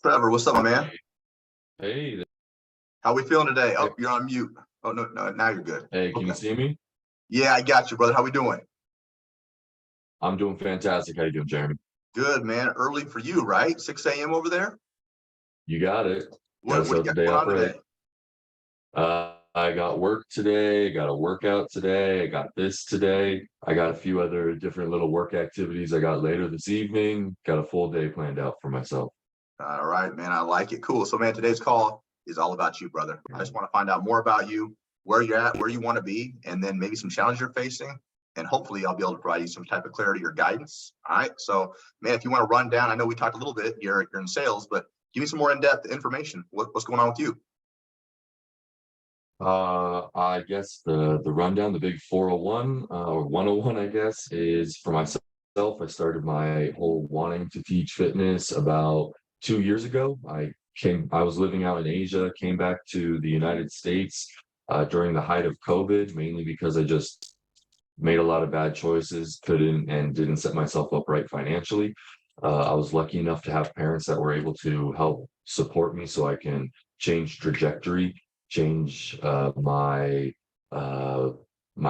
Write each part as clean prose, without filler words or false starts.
Trevor, what's up, my man? Hey, How we feeling today? hey, Oh, you're on mute. Oh, no, no, now you're good. hey, can you Okay. see me? Yeah, I got you, brother. How we doing? I'm doing fantastic. How you doing, Jeremy? Good, man. Early for you, right? 6 a.m. over there? You got it. Got to What do start you the got day going off on right. today? I got work today. I got a workout today. I got this today. I got a few other different little work activities I got later this evening. Got a full day planned out for myself. All right, man. I like it. Cool. So, man, today's call is all about you, brother. I just want to find out more about you, where you're at, where you want to be, and then maybe some challenges you're facing. And hopefully I'll be able to provide you some type of clarity or guidance. All right. So, man, if you want to run down, I know we talked a little bit, you're in sales, but give me some more in-depth information. What's going on with you? I guess the rundown, the big 401 or 101, I guess, is for myself. I started my whole wanting to teach fitness about 2 years ago. I was living out in Asia, came back to the United States during the height of COVID, mainly because I just made a lot of bad choices, couldn't and didn't set myself up right financially. I was lucky enough to have parents that were able to help support me so I can change trajectory, change uh, my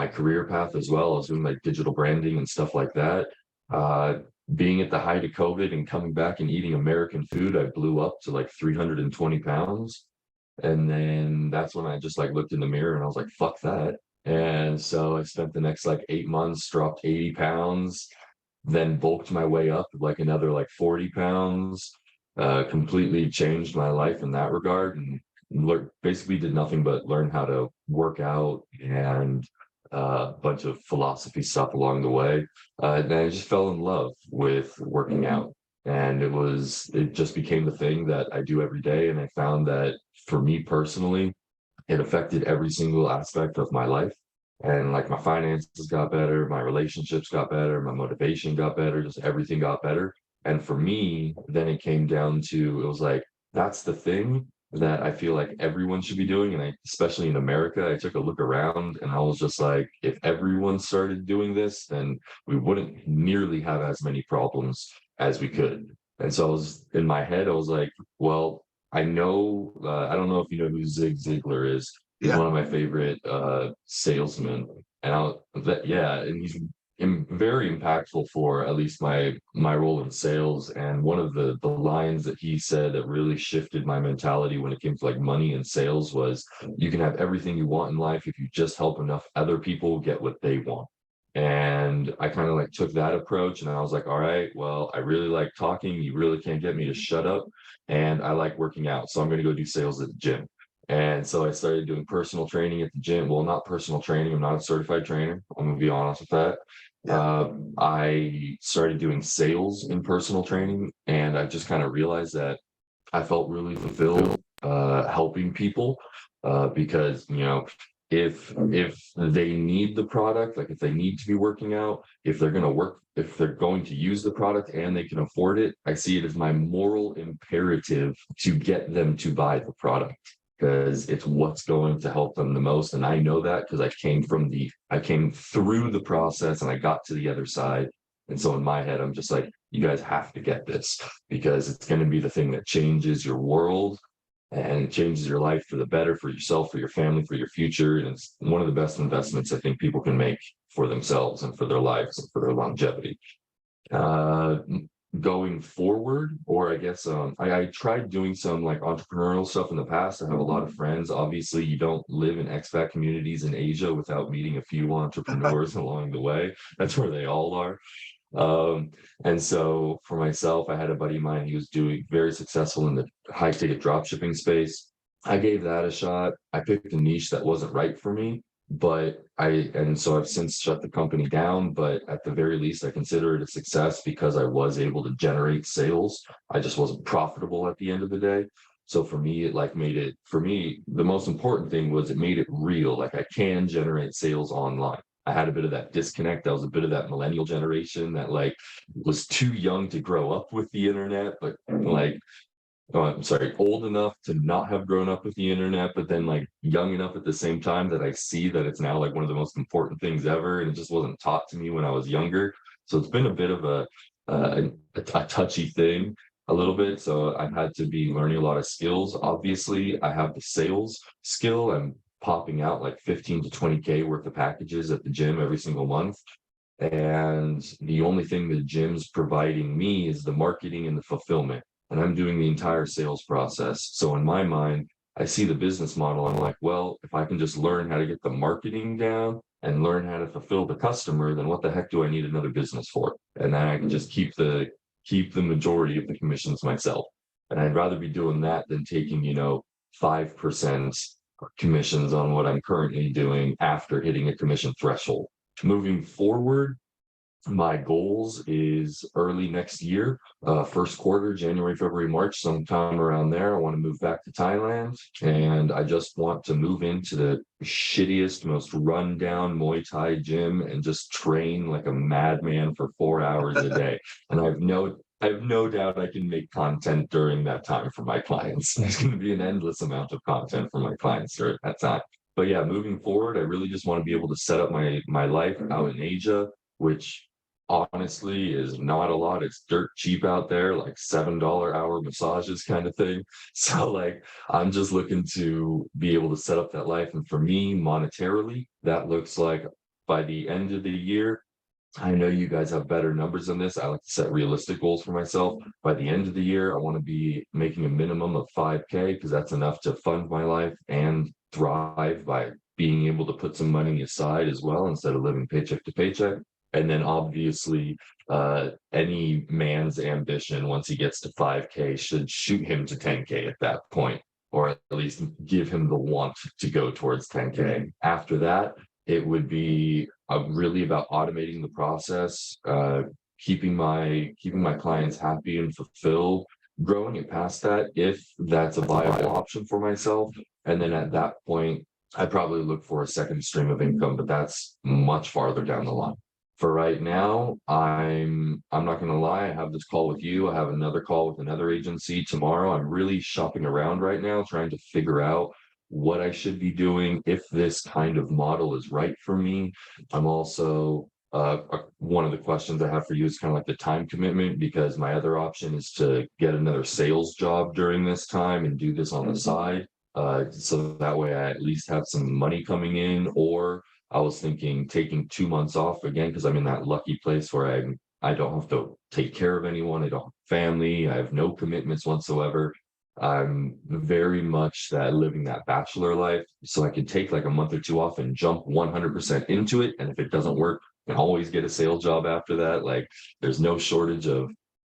career path as well. I was doing like digital branding and stuff like that. Uh, Being at the height of COVID and coming back and eating American food, I blew up to like 320 pounds. And then that's when I just like looked in the mirror and I was like, fuck that. And so I spent the next like 8 months, dropped 80 pounds, then bulked my way up like another like 40 pounds, completely changed my life in that regard and basically did nothing but learn how to work out and a bunch of philosophy stuff along the way. And I just fell in love with working out. And it just became the thing that I do every day. And I found that for me personally, it affected every single aspect of my life. And like my finances got better, my relationships got better, my motivation got better, just everything got better. And for me, then it came down to it was like, that's the thing that I feel like everyone should be doing. And especially in America, I took a look around and I was just like, if everyone started doing this, then we wouldn't nearly have as many problems as we could. And so I was in my head, I was like, well, I know, I don't know if you know who Zig Ziglar is. He's Yeah. one of my favorite salesmen, and yeah, and very impactful for at least my role in sales. And one of the lines that he said that really shifted my mentality when it came to like money and sales was, "You can have everything you want in life if you just help enough other people get what they want." And I kind of like took that approach, and I was like, all right, well, I really like talking. You really can't get me to shut up, and I like working out, so I'm going to go do sales at the gym. And so I started doing personal training at the gym. Well, not personal training. I'm not a certified trainer. I'm going to be honest with that. Yeah. I started doing sales in personal training, and I just kind of realized that I felt really fulfilled helping people because if they need the product, like if they need to be working out, if they're going to use the product and they can afford it, I see it as my moral imperative to get them to buy the product because it's what's going to help them the most. And I know that because I came through the process and I got to the other side. And so in my head, I'm just like, you guys have to get this because it's going to be the thing that changes your world and it changes your life for the better, for yourself, for your family, for your future. And it's one of the best investments I think people can make for themselves and for their lives and for their longevity. Uh, Going forward, or I guess I tried doing some like entrepreneurial stuff in the past. I have a lot of friends. Obviously, you don't live in expat communities in Asia without meeting a few entrepreneurs along the way. That's where they all are. Um, and so for myself, I had a buddy of mine, he was doing very successful in the high ticket drop shipping space. I gave that a shot. I picked a niche that wasn't right for me, and so I've since shut the company down, but at the very least, I consider it a success because I was able to generate sales. I just wasn't profitable at the end of the day. So for me, for me, the most important thing was it made it real. Like I can generate sales online. I had a bit of that disconnect. I was a bit of that millennial generation that like was too young to grow up with the internet, but like, oh, I'm sorry, old enough to not have grown up with the internet, but then like young enough at the same time that I see that it's now like one of the most important things ever. And it just wasn't taught to me when I was younger. So it's been a bit of a touchy thing. a little bit. So I've had to be learning a lot of skills. Obviously, I have the sales skill. I'm popping out like 15 to 20K worth of packages at the gym every single month. And the only thing the gym's providing me is the marketing and the fulfillment. And I'm doing the entire sales process. So in my mind, I see the business model. I'm like, well, if I can just learn how to get the marketing down and learn how to fulfill the customer, then what the heck do I need another business for? And then I can just keep the majority of the commissions myself. And I'd rather be doing that than taking, 5% commissions on what I'm currently doing after hitting a commission threshold. Moving forward, my goals is early next year, first quarter, January, February, March, sometime around there. I want to move back to Thailand, and I just want to move into the shittiest, most rundown Muay Thai gym and just train like a madman for 4 hours a day. And I have no doubt I can make content during that time for my clients. There's going to be an endless amount of content for my clients during that time. But yeah, moving forward, I really just want to be able to set up my life out in Asia, which honestly is not a lot. It's dirt cheap out there, like $7 hour massages kind of thing. So like I'm just looking to be able to set up that life. And for me, monetarily, that looks like by the end of the year, I know you guys have better numbers than this. I like to set realistic goals for myself. By the end of the year, I want to be making a minimum of 5K because that's enough to fund my life and thrive by being able to put some money aside as well instead of living paycheck to paycheck. And then obviously, any man's ambition once he gets to 5K should shoot him to 10K at that point, or at least give him the want to go towards 10K. After that, it would be really about automating the process, keeping my clients happy and fulfilled, growing it past that if that's a viable option for myself. And then at that point, I probably look for a second stream of income, but that's much farther down the line. For right now, I'm not gonna lie, I have this call with you. I have another call with another agency tomorrow. I'm really shopping around right now, trying to figure out what I should be doing, if this kind of model is right for me. I'm also one of the questions I have for you is kind of like the time commitment, because my other option is to get another sales job during this time and do this on the side. So that way I at least have some money coming in, or I was thinking taking 2 months off again, because I'm in that lucky place where I don't have to take care of anyone. I don't have family. I have no commitments whatsoever. I'm very much that living that bachelor life. So I can take like a month or two off and jump 100% into it. And if it doesn't work, I can always get a sales job after that. Like there's no shortage of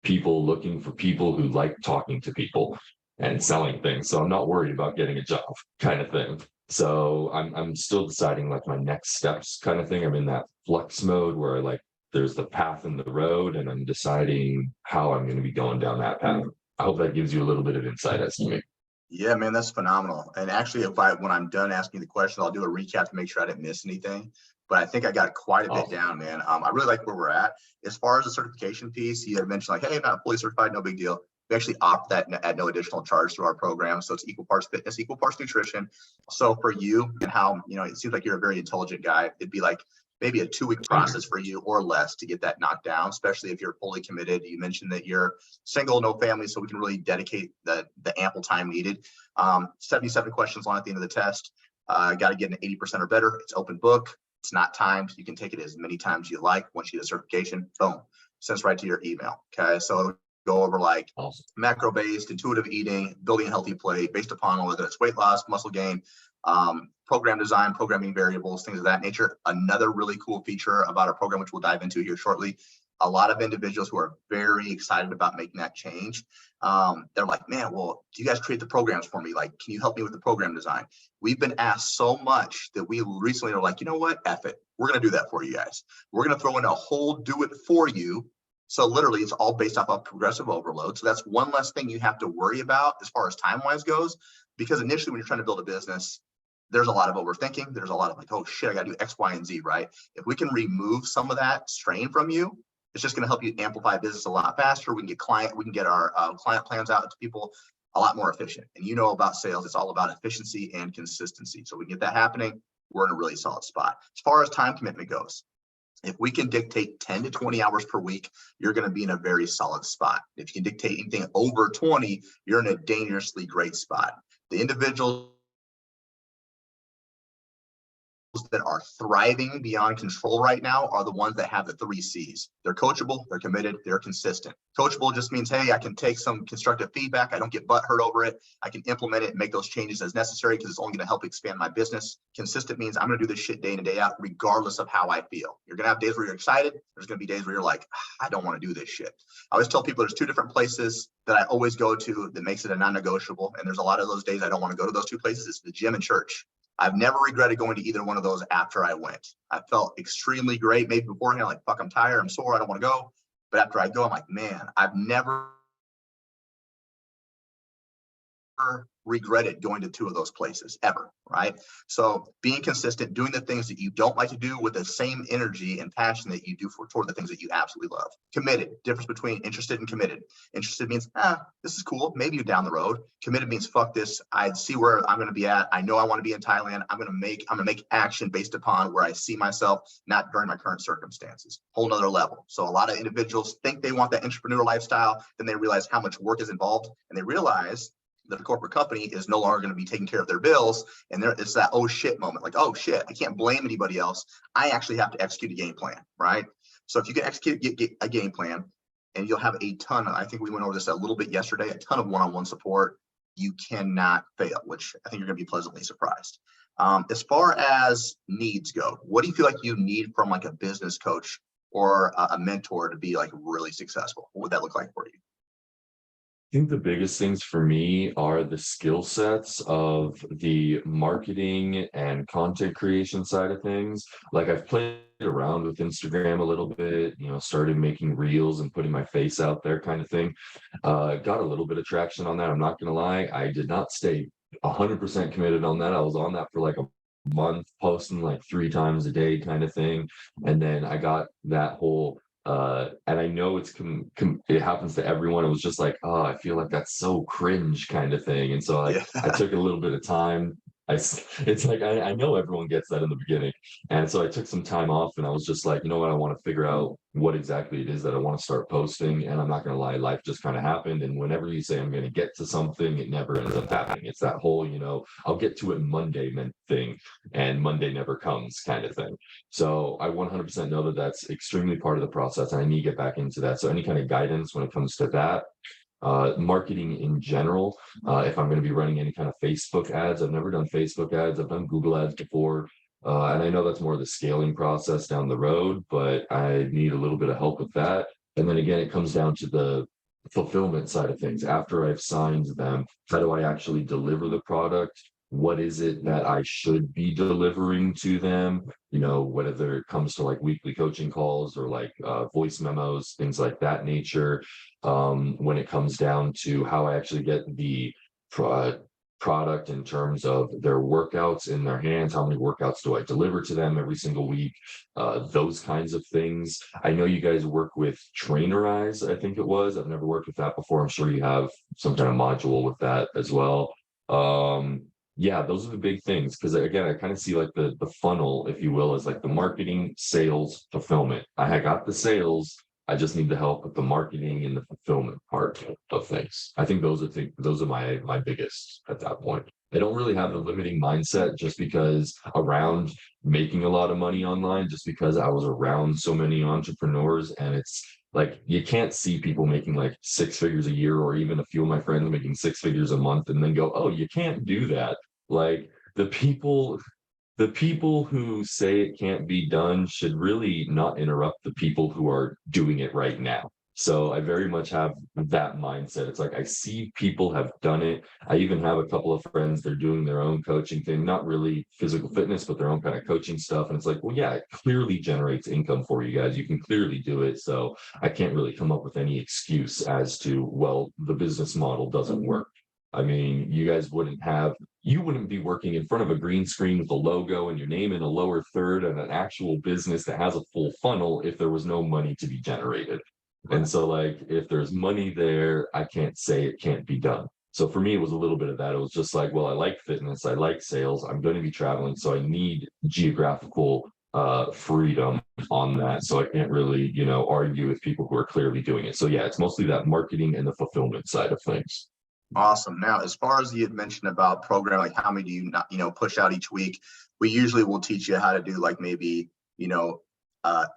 people looking for people who like talking to people and selling things. So I'm not worried about getting a job kind of thing. So I'm still deciding like my next steps kind of thing. I'm in that flux mode where like there's the path and the road, and I'm deciding how I'm going to be going down that path. I hope that gives you a little bit of insight as to me. Yeah, man, that's phenomenal. And actually, when I'm done asking the question, I'll do a recap to make sure I didn't miss anything. But I think I got quite a bit down, man. I really like where we're at. As far as the certification piece, you had mentioned like, hey, I'm not fully certified, no big deal. We actually opt that at no additional charge through our program. So it's equal parts fitness, equal parts nutrition. So for you and how, it seems like you're a very intelligent guy. It'd be like maybe a 2-week process for you or less to get that knocked down, especially if you're fully committed. You mentioned that you're single, no family, so we can really dedicate the ample time needed. 77 questions long at the end of the test. Got to get an 80% or better. It's open book. It's not timed. You can take it as many times you like. Once you get a certification, boom, sends right to your email. Okay, so go over like macro-based, intuitive eating, building a healthy plate based upon whether it's weight loss, muscle gain, program design, programming variables, things of that nature. Another really cool feature about our program, which we'll dive into here shortly, a lot of individuals who are very excited about making that change. They're like, man, well, do you guys create the programs for me? Like, can you help me with the program design? We've been asked so much that we recently are like, you know what, F it. We're going to do that for you guys. We're going to throw in a whole do it for you. So literally it's all based off of progressive overload. So that's one less thing you have to worry about as far as time-wise goes, because initially when you're trying to build a business, there's a lot of overthinking. There's a lot of like, oh shit, I got to do X, Y, and Z, right? If we can remove some of that strain from you, it's just going to help you amplify business a lot faster. We can get our client plans out to people a lot more efficient. And you know about sales, it's all about efficiency and consistency. So we can get that happening. We're in a really solid spot. As far as time commitment goes, If we can dictate 10 to 20 hours per week, you're going to be in a very solid spot. If you can dictate anything over 20, you're in a dangerously great spot. The individuals that are thriving beyond control right now are the ones that have the 3 C's. They're coachable, they're committed, they're consistent. Coachable just means, hey, I can take some constructive feedback. I don't get butthurt over it. I can implement it and make those changes as necessary because it's only going to help expand my business. Consistent means I'm going to do this shit day in and day out, regardless of how I feel. You're going to have days where you're excited. There's going to be days where you're like, I don't want to do this shit. I always tell people there's 2 different places that I always go to that makes it a non-negotiable. And there's a lot of those days I don't want to go to those 2 places. It's the gym and church. I've never regretted going to either one of those after I went. I felt extremely great. Maybe beforehand, like, fuck, I'm tired, I'm sore, I don't want to go. But after I go, I'm like, man, I've never regretted going to 2 of those places ever, right? So being consistent, doing the things that you don't like to do with the same energy and passion that you do toward the things that you absolutely love. Committed, difference between interested and committed. Interested means, this is cool, maybe down the road. Committed means, fuck this, I see where I'm going to be at. I know I want to be in Thailand. I'm going to make action based upon where I see myself, not during my current circumstances. Whole nother level. So a lot of individuals think they want that entrepreneur lifestyle, then they realize how much work is involved, and they realize that the corporate company is no longer going to be taking care of their bills. And it's that, oh shit moment, like, oh shit, I can't blame anybody else. I actually have to execute a game plan, right? So if you can execute a game plan, and you'll have a ton of, I think we went over this a little bit yesterday, a ton of one-on-one support, you cannot fail, which I think you're going to be pleasantly surprised. As far as needs go, what do you feel like you need from like a business coach or a mentor to be like really successful? What would that look like for you? I think the biggest things for me are the skill sets of the marketing and content creation side of things. Like, I've played around with Instagram a little bit, started making reels and putting my face out there kind of thing. Got a little bit of traction on that. I'm not going to lie. I did not stay 100% committed on that. I was on that for like a month, posting like 3 times a day kind of thing. And then I got that whole and I know it happens to everyone. It was just like, oh, I feel like that's so cringe kind of thing. And so I Yeah. took a little bit of time. It's like, I know everyone gets that in the beginning. And so I took some time off and I was just like, you know what, I want to figure out what exactly it is that I want to start posting. And I'm not going to lie, life just kind of happened. And whenever you say I'm going to get to something, it never ends up happening. It's that whole, I'll get to it Monday thing, and Monday never comes kind of thing. So I 100% know that that's extremely part of the process, and I need to get back into that. So any kind of guidance when it comes to that, marketing in general, if I'm going to be running any kind of Facebook ads, I've never done Facebook ads. I've done Google ads before. And I know that's more of the scaling process down the road, but I need a little bit of help with that. And then again, it comes down to the fulfillment side of things. After I've signed them, how do I actually deliver the product? What is it that I should be delivering to them? Whether it comes to like weekly coaching calls or like voice memos, things like that nature. When it comes down to how I actually get the product in terms of their workouts in their hands, how many workouts do I deliver to them every single week? Those kinds of things. I know you guys work with Trainerize, I think it was. I've never worked with that before. I'm sure you have some kind of module with that as well. Yeah, those are the big things, because again, I kind of see like the funnel, if you will, as like the marketing, sales, fulfillment. I had got the sales, I just need the help with the marketing and the fulfillment part of things. I think those are my biggest at that point. I don't really have a limiting mindset just because around making a lot of money online, just because I was around so many entrepreneurs, and it's like you can't see people making like 6 figures a year, or even a few of my friends making 6 figures a month, and then go, oh, you can't do that. Like the people who say it can't be done should really not interrupt the people who are doing it right now. So I very much have that mindset. It's like I see people have done it. I even have a couple of friends, they're doing their own coaching thing, not really physical fitness, but their own kind of coaching stuff. And it's like, well, yeah, it clearly generates income for you guys. You can clearly do it. So I can't really come up with any excuse as to, well, the business model doesn't work. I mean, you wouldn't be working in front of a green screen with a logo and your name in a lower third and an actual business that has a full funnel if there was no money to be generated. And so, like, if there's money there, I can't say it can't be done. So for me, it was a little bit of that. It was just like, well, I like fitness, I like sales, I'm going to be traveling, so I need geographical freedom on that. So I can't really, argue with people who are clearly doing it. So yeah, it's mostly that marketing and the fulfillment side of things. Awesome. Now, as far as you had mentioned about program, like how many do you not, push out each week? We usually will teach you how to do like maybe,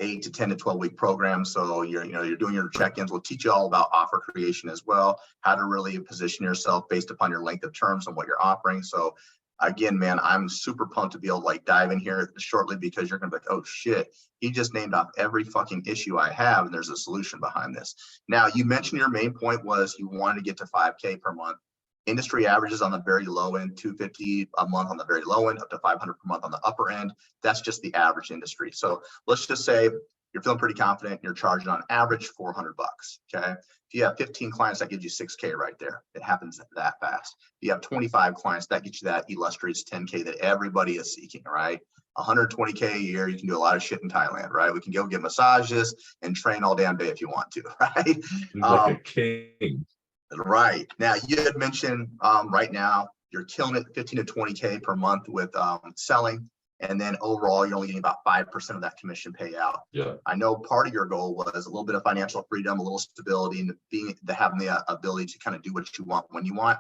8 to 10 to 12 week programs. So you're doing your check-ins. We'll teach you all about offer creation as well, how to really position yourself based upon your length of terms and what you're offering. So again, man, I'm super pumped to be able to like dive in here shortly, because you're gonna be like, oh shit, he just named off every fucking issue I have, and there's a solution behind this. Now, you mentioned your main point was you wanted to get to 5K per month. Industry averages on the very low end, 250 a month on the very low end, up to 500 per month on the upper end. That's just the average industry. So let's just say you're feeling pretty confident, you're charging on average 400 bucks. Okay. If you have 15 clients, that gives you 6K right there. It happens that fast. If you have 25 clients, that gets you that illustrious 10K that everybody is seeking, right? 120K a year, you can do a lot of shit in Thailand, right? We can go get massages and train all damn day if you want to, right? Like a king. Right. Now, you had mentioned right now you're killing it 15 to 20K per month with selling. And then overall, you're only getting about 5% of that commission payout. Yeah. I know part of your goal was a little bit of financial freedom, a little stability, and having the ability to kind of do what you want when you want.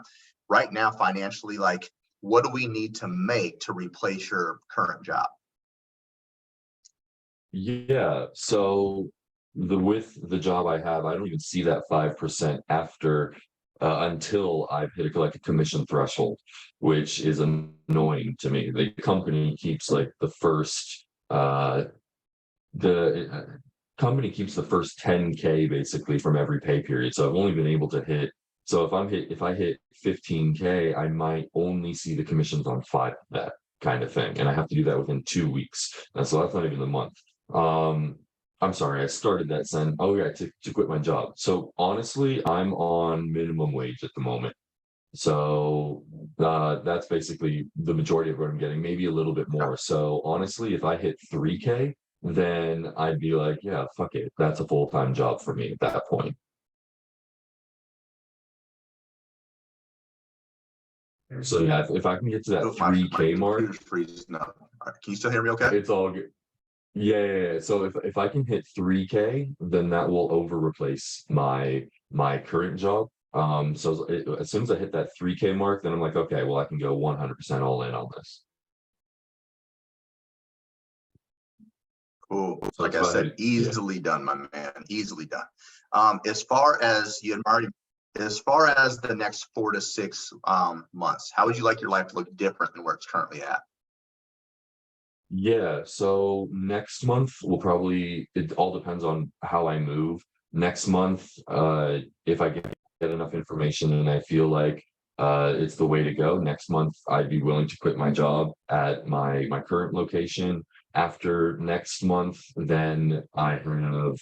Right now, financially, like, what do we need to make to replace your current job? Yeah. So with the job I have, I don't even see that 5% after until I've hit like a commission threshold, which is annoying to me. The company keeps like the company keeps the first 10K basically from every pay period. So I've only been able to hit. So if I hit 15K, I might only see the commissions on 5 of that kind of thing, and I have to do that within 2 weeks. And so that's not even the month. I'm sorry, I started that saying, oh yeah, to quit my job. So honestly, I'm on minimum wage at the moment. So that's basically the majority of what I'm getting, maybe a little bit more. So honestly, if I hit 3K, then I'd be like, yeah, fuck it. That's a full-time job for me at that point. So yeah, if I can get to that Oh, my 3K mark, computer's freezing up. All right, can you still hear me okay? it's all good. Yeah. So if I can hit 3K, then that will over replace my current job. So as soon as I hit that 3K mark, then I'm like, okay, well, I can go 100% all in on this. Cool. So Like if I I said, hit, yeah. easily done, my man. Easily done. As far as you had already, as far as the next 4 to 6 months, how would you like your life to look different than where it's currently at? Yeah, so next month will probably, it all depends on how I move. Next month, if I get enough information and I feel like it's the way to go, next month I'd be willing to quit my job at my current location. After next month, then I have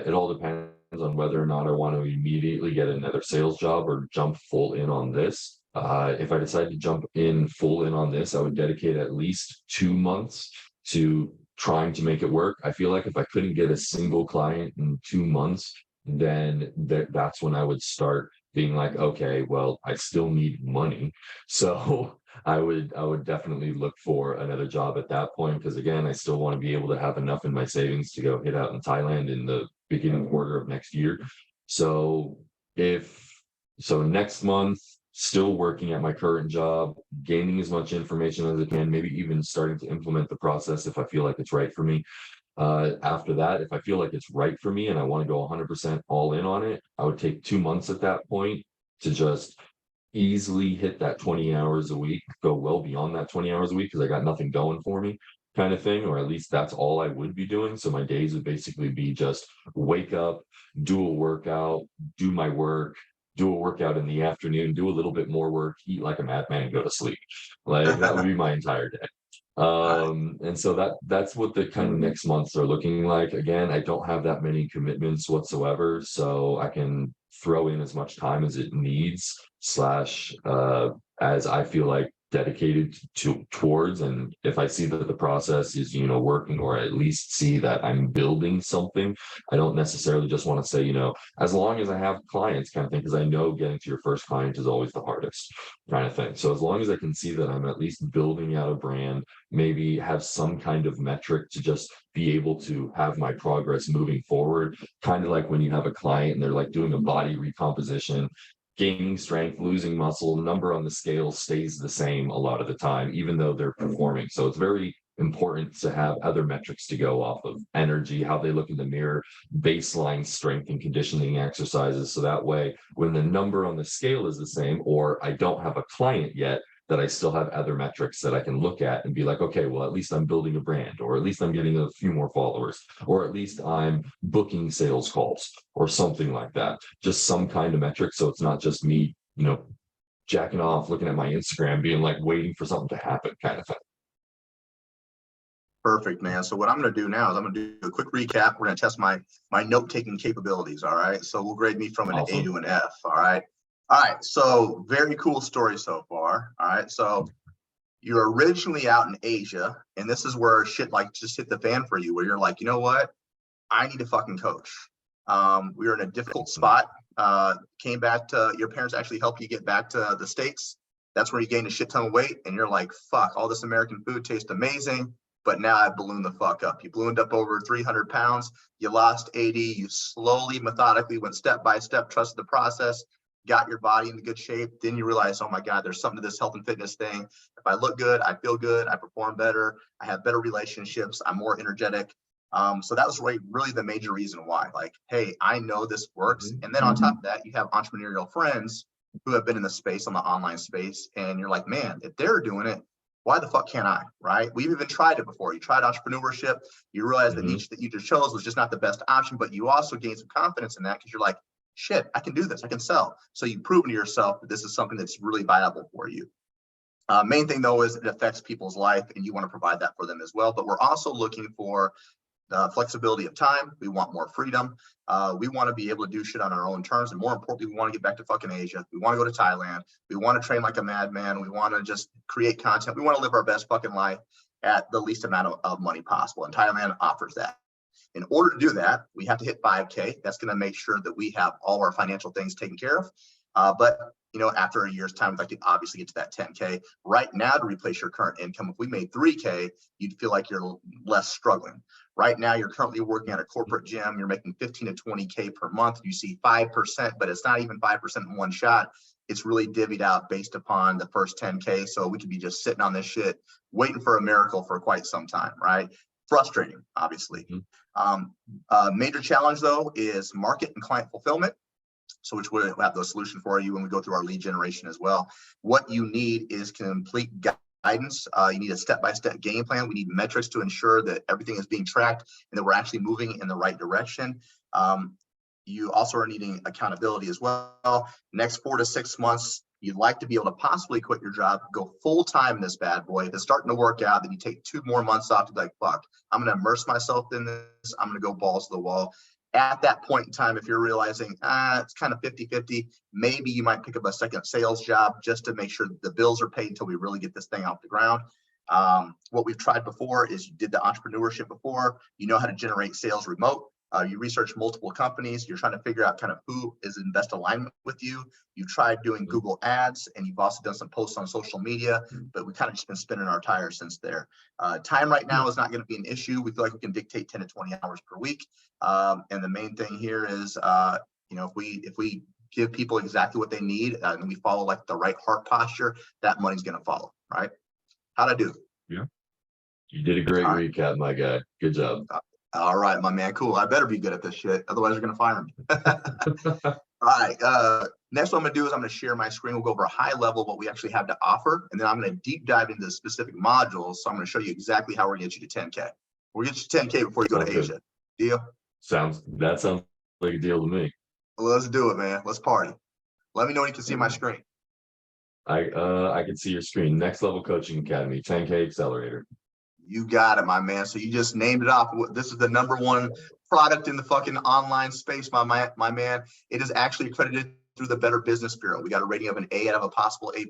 it all depends on whether or not I want to immediately get another sales job or jump full in on this. If I decide to jump in full in on this, I would dedicate at least 2 months to trying to make it work. I feel like if I couldn't get a single client in 2 months, then that's when I would start being like, okay, well, I still need money. So I would definitely look for another job at that point, because again, I still want to be able to have enough in my savings to go hit out in Thailand in the beginning quarter of next year. So if so next month, still working at my current job, gaining as much information as I can, maybe even starting to implement the process if I feel like it's right for me. After that, if I feel like it's right for me and I want to go 100% all in on it, I would take 2 months at that point to just easily hit that 20 hours a week, go well beyond that 20 hours a week because I got nothing going for me, kind of thing, or at least that's all I would be doing. So my days would basically be just wake up, do a workout, do my work, do a workout in the afternoon, do a little bit more work, eat like a madman, and go to sleep. Like that would be my entire day. All right. And so that's what the kind of next months are looking like. Again, I don't have that many commitments whatsoever, so I can throw in as much time as it needs slash as I feel like dedicated towards. And if I see that the process is, working, or at least see that I'm building something, I don't necessarily just want to say, as long as I have clients kind of thing, because I know getting to your first client is always the hardest kind of thing. So as long as I can see that I'm at least building out a brand, maybe have some kind of metric to just be able to have my progress moving forward, kind of like when you have a client and they're like doing a body recomposition, gaining strength, losing muscle, number on the scale stays the same a lot of the time, even though they're performing. So it's very important to have other metrics to go off of: energy, how they look in the mirror, baseline strength and conditioning exercises. So that way, when the number on the scale is the same, or I don't have a client yet, that I still have other metrics that I can look at and be like, okay, well, at least I'm building a brand, or at least I'm getting a few more followers, or at least I'm booking sales calls or something like that. Just some kind of metric. So it's not just me, jacking off, looking at my Instagram, being like waiting for something to happen kind of thing. Perfect, man. So what I'm going to do now is I'm going to do a quick recap. We're going to test my note-taking capabilities. All right. So we'll grade me from an Awesome. A to an F. All right. All right. So very cool story so far. All right. So you're originally out in Asia, and this is where shit like just hit the fan for you, where you're like, you know what? I need a fucking coach. We were in a difficult spot. Came back to your parents actually helped you get back to the States. That's where you gained a shit ton of weight, and you're like, fuck, all this American food tastes amazing, but now I ballooned the fuck up. You ballooned up over 300 pounds. You lost 80. You slowly, methodically went step by step, trusted the process, got your body into good shape. Then you realize, oh my God, there's something to this health and fitness thing. If I look good, I feel good, I perform better, I have better relationships, I'm more energetic. So that was really the major reason why, like, hey, I know this works. And then on top of that, you have entrepreneurial friends who have been in the space, on the online space. And you're like, man, if they're doing it, why the fuck can't I, right? We've even tried it before. You tried entrepreneurship. You realize the niche that you just chose was just not the best option, but you also gained some confidence in that because you're like, shit, I can do this. I can sell. So you've proven to yourself that this is something that's really viable for you. Main thing though is it affects people's life, and you want to provide that for them as well. But we're also looking for flexibility of time. We want more freedom. We want to be able to do shit on our own terms. And more importantly, we want to get back to fucking Asia. We want to go to Thailand. We want to train like a madman. We want to just create content. We want to live our best fucking life at the least amount of money possible. And Thailand offers that. In order to do that, we have to hit 5K. That's going to make sure that we have all our financial things taken care of. But after a year's time, we'd like to obviously get to that 10K. Right now, to replace your current income, if we made 3K, you'd feel like you're less struggling. Right now, you're currently working at a corporate gym. You're making 15 to 20K per month. You see 5%, but it's not even 5% in one shot. It's really divvied out based upon the first 10K. So we could be just sitting on this shit, waiting for a miracle for quite some time, right? Frustrating, obviously. Major challenge, though, is market and client fulfillment. So which we'll have the solution for you when we go through our lead generation as well. What you need is complete guidance. You need a step-by-step game plan. We need metrics to ensure that everything is being tracked and that we're actually moving in the right direction. You also are needing accountability as well. Next 4 to 6 months, you'd like to be able to possibly quit your job, go full-time in this bad boy. If it's starting to work out, then you take 2 more months off to be like, fuck, I'm going to immerse myself in this. I'm going to go balls to the wall. At that point in time, if you're realizing it's kind of 50-50, maybe you might pick up a second sales job just to make sure that the bills are paid until we really get this thing off the ground. What we've tried before is you did the entrepreneurship before, you know how to generate sales remote. You research multiple companies. You're trying to figure out kind of who is in best alignment with you. You tried doing Google ads, and you've also done some posts on social media, but we kind of just been spinning our tires since there. Time right now is not going to be an issue. We feel like we can dictate 10 to 20 hours per week. And the main thing here is, if we give people exactly what they need and we follow like the right heart posture, that money's going to follow, right? How'd I do? Yeah. You did a great recap, my guy. Good job. All right, my man. Cool. I better be good at this shit. Otherwise, you're going to fire me. All right. Next, what I'm going to do is I'm going to share my screen. We'll go over a high level of what we actually have to offer. And then I'm going to deep dive into the specific modules. So I'm going to show you exactly how we're going to get you to 10K. We'll get you to 10K before you go to Asia. Deal? That sounds like a deal to me. Well, let's do it, man. Let's party. Let me know when you can see my screen. I can see your screen. Next Level Coaching Academy, 10K Accelerator. You got it, my man. So you just named it off. This is the #1 product in the fucking online space, my man. It is actually accredited through the Better Business Bureau. We got a rating of an A out of a possible A+.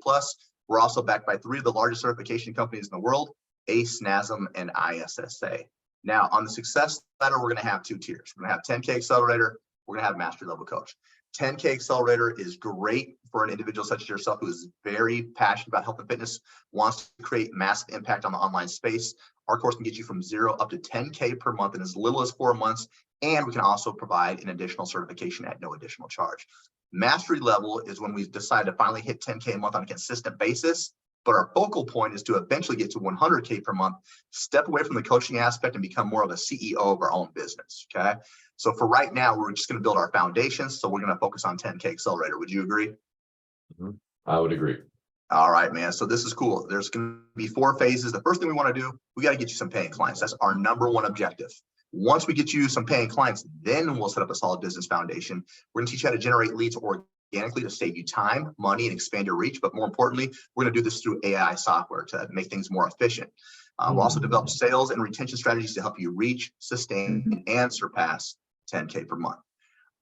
We're also backed by 3 of the largest certification companies in the world, ACE, NASM, and ISSA. Now, on the success ladder, we're going to have 2 tiers. We're going to have 10K Accelerator. We're going to have Mastery Level Coach. 10K Accelerator is great for an individual such as yourself who is very passionate about health and fitness, wants to create massive impact on the online space. Our course can get you from 0 up to 10K per month in as little as 4 months. And we can also provide an additional certification at no additional charge. Mastery level is when we decide to finally hit 10K a month on a consistent basis. But our focal point is to eventually get to 100K per month, step away from the coaching aspect and become more of a CEO of our own business. Okay. So for right now, we're just going to build our foundations. So we're going to focus on 10K Accelerator. Would you agree? I would agree. All right, man. So this is cool. There's going to be 4 phases. The first thing we want to do, we got to get you some paying clients. That's our #1 objective. Once we get you some paying clients, then we'll set up a solid business foundation. We're going to teach you how to generate leads organically to save you time, money, and expand your reach. But more importantly, we're going to do this through AI software to make things more efficient. We'll also develop sales and retention strategies to help you reach, sustain, and surpass 10K per month.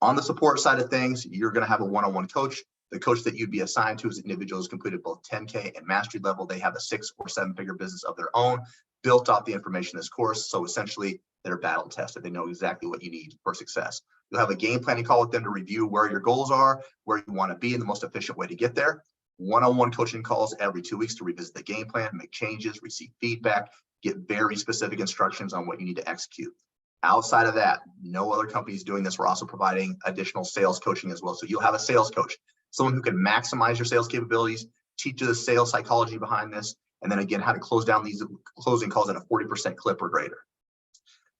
On the support side of things, you're going to have a one-on-one coach. The coach that you'd be assigned to is an individual who's completed both 10K and mastery level. They have a 6 or 7-figure business of their own, built off the information in this course. So essentially, they're battle tested. They know exactly what you need for success. You'll have a game planning call with them to review where your goals are, where you want to be, and the most efficient way to get there. One-on-one coaching calls every 2 weeks to revisit the game plan, make changes, receive feedback, get very specific instructions on what you need to execute. Outside of that, no other company is doing this. We're also providing additional sales coaching as well. So you'll have a sales coach, someone who can maximize your sales capabilities, teach you the sales psychology behind this, and then again, how to close down these closing calls at a 40% clip or greater.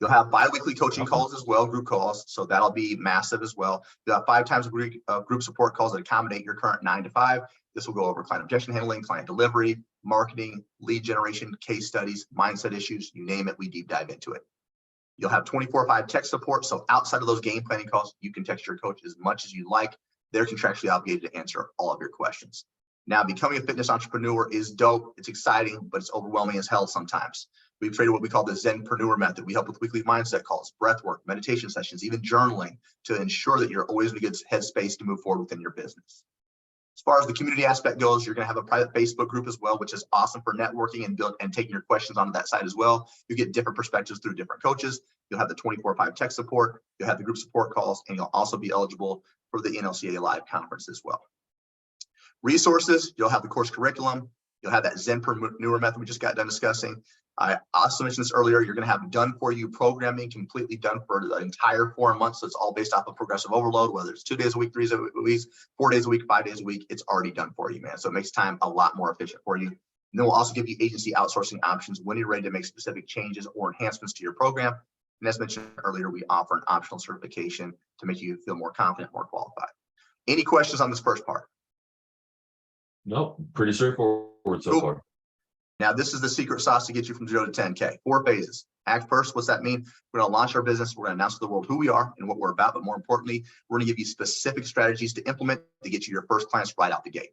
You'll have bi-weekly coaching calls as well, group calls. So that'll be massive as well. You'll have 5 times a week group support calls that accommodate your current 9 to 5. This will go over client objection handling, client delivery, marketing, lead generation, case studies, mindset issues, you name it, we deep dive into it. You'll have 24/5 tech support. So outside of those game planning calls, you can text your coach as much as you like. They're contractually obligated to answer all of your questions. Now, becoming a fitness entrepreneur is dope. It's exciting, but it's overwhelming as hell sometimes. We've created what we call the Zenpreneur method. We help with weekly mindset calls, breath work, meditation sessions, even journaling to ensure that you're always in a good headspace to move forward within your business. As far as the community aspect goes, you're going to have a private Facebook group as well, which is awesome for networking and taking your questions onto that side as well. You get different perspectives through different coaches. You'll have the 24/5 tech support. You'll have the group support calls, and you'll also be eligible for the NLCA live conference as well. Resources, you'll have the course curriculum. You'll have that Zenpreneur method we just got done discussing. I also mentioned this earlier. You're going to have done for you programming completely done for the entire 4 months. So it's all based off of progressive overload, whether it's 2 days a week, 3 days a week, 4 days a week, 5 days a week. It's already done for you, man. So it makes time a lot more efficient for you. And then we'll also give you agency outsourcing options when you're ready to make specific changes or enhancements to your program. And as mentioned earlier, we offer an optional certification to make you feel more confident, more qualified. Any questions on this first part? No, pretty straightforward so far. Now, this is the secret sauce to get you from 0 to 10K. 4 phases. Act first. What's that mean? We're going to launch our business. We're going to announce to the world who we are and what we're about. But more importantly, we're going to give you specific strategies to implement to get you your first clients right out the gate.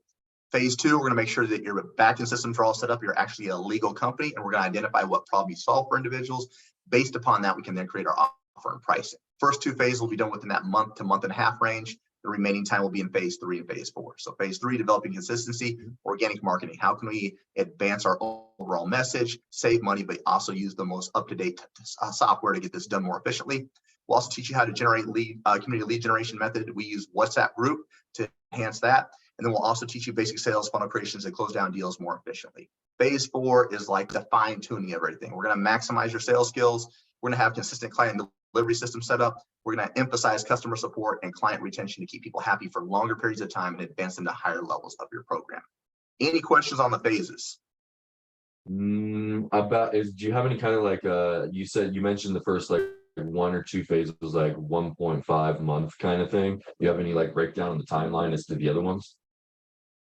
Phase 2, we're going to make sure that your backend systems are all set up. You're actually a legal company, and we're going to identify what problem you solve for individuals. Based upon that, we can then create our offer and pricing. First 2 phases will be done within that month to month and a half range. The remaining time will be in phase 3 and phase 4. So phase 3, developing consistency, organic marketing. How can we advance our overall message, save money, but also use the most up-to-date software to get this done more efficiently? We'll also teach you how to generate community lead generation method. We use WhatsApp group to enhance that. And then we'll also teach you basic sales funnel creations and close down deals more efficiently. Phase 4 is like the fine tuning of everything. We're going to maximize your sales skills. We're going to have consistent client delivery system set up. We're going to emphasize customer support and client retention to keep people happy for longer periods of time and advance them to higher levels of your program. Any questions on the phases? Do you have any kind of like you mentioned the first like 1 or 2 phases was like 1.5 month kind of thing. Do you have any like breakdown on the timeline as to the other ones?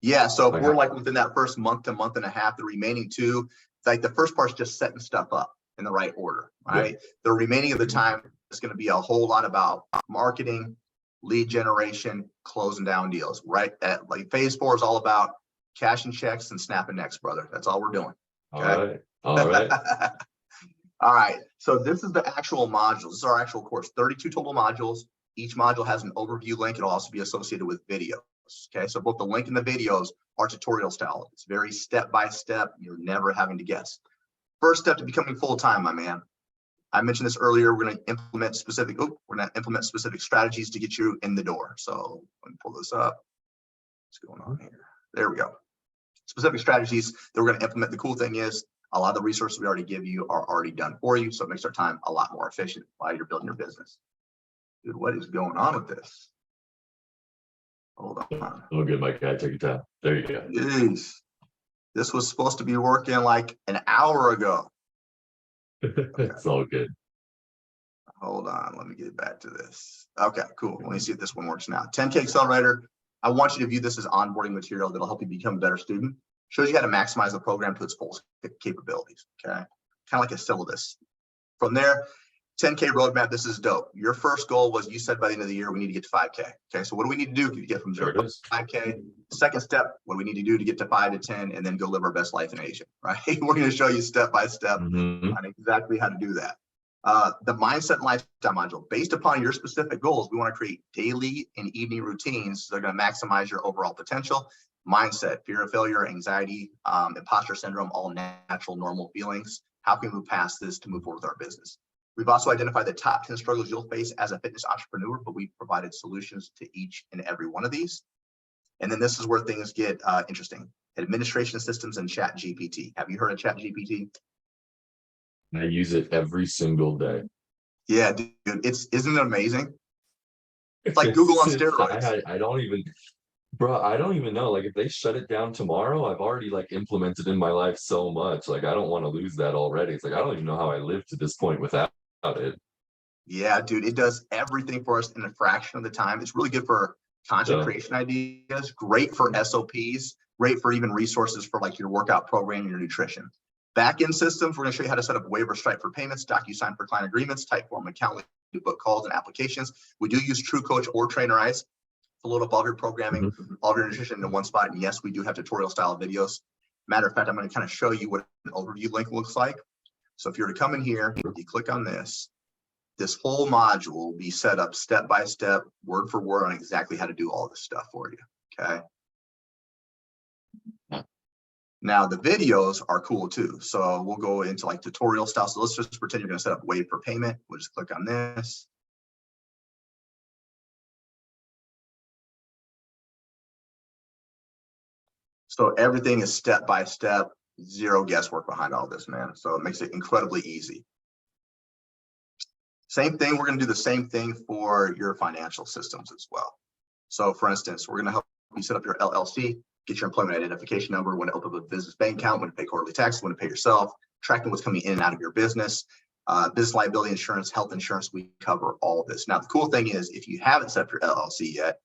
Yeah, so if we're like within that first month to month and a half, the remaining 2, like the first part's just setting stuff up in the right order, right? Yeah. The remaining of the time is going to be a whole lot about marketing, lead generation, closing down deals, right? Like phase 4 is all about cashing checks and snapping necks, brother. That's all we're doing. Okay? All right. All right. So this is the actual modules. This is our actual course, 32 total modules. Each module has an overview link. It'll also be associated with video. Okay, so both the link and the videos are tutorial style. It's very step-by-step. You're never having to guess. First step to becoming full-time, my man. I mentioned this earlier. We're going to implement specific strategies to get you in the door. So let me pull this up. What's going on here? There we go. Specific strategies that we're going to implement. The cool thing is a lot of the resources we already give you are already done for you. So it makes our time a lot more efficient while you're building your business. Dude, what is going on with this? Hold on. Oh, good, my guy. Take your time. There you go. Jeez. This was supposed to be working like an hour ago. It's all good. Hold on. Let me get back to this. Okay, cool. Let me see if this one works now. 10K Accelerator. I want you to view this as onboarding material that'll help you become a better student. Shows you how to maximize the program to its full capabilities. Okay. Kind of like a syllabus. From there, 10K roadmap. This is dope. Your first goal was, you said by the end of the year, we need to get to 5K. Okay. So what do we need to do to get from 0 to 5K? Second step, what do we need to do to get to 5 to 10 and then go live our best life in Asia, right? We're going to show you step by step on exactly how to do that. The mindset and lifestyle module, based upon your specific goals, we want to create daily and evening routines that are going to maximize your overall potential. Mindset, fear of failure, anxiety, imposter syndrome, all natural, normal feelings. How can we move past this to move forward with our business? We've also identified the top 10 struggles you'll face as a fitness entrepreneur, but we've provided solutions to each and every one of these. And then this is where things get interesting. Administration systems and Chat GPT. Have you heard of Chat GPT? I use it every single day. Yeah, dude, isn't it amazing? It's like Google on steroids. I don't even, bro, I don't even know. Like, if they shut it down tomorrow, I've already like implemented in my life so much. Like, I don't want to lose that already. It's like, I don't even know how I lived to this point without it. Yeah, dude, it does everything for us in a fraction of the time. It's really good for content creation ideas, great for SOPs, great for even resources for like your workout program, your nutrition. Backend systems, we're going to show you how to set up waiver, Stripe for payments, DocuSign for client agreements, Typeform account, book calls and applications. We do use TrueCoach or Trainerize to load up all of your programming, all of your nutrition into one spot. And yes, we do have tutorial style videos. Matter of fact, I'm going to kind of show you what an overview link looks like. So if you were to come in here, you click on this whole module will be set up step by step, word for word on exactly how to do all this stuff for you. Okay. Now the videos are cool too. So we'll go into like tutorial style. So let's just pretend you're going to set up wave for payment. We'll just click on this. So everything is step by step, zero guesswork behind all this, man. So it makes it incredibly easy. Same thing, we're going to do the same thing for your financial systems as well. So for instance, we're going to help you set up your LLC, get your employment identification number, when to open up a business bank account, when to pay quarterly taxes, when to pay yourself, tracking what's coming in and out of your business, business liability insurance, health insurance. We cover all of this. Now, the cool thing is, if you haven't set up your LLC yet,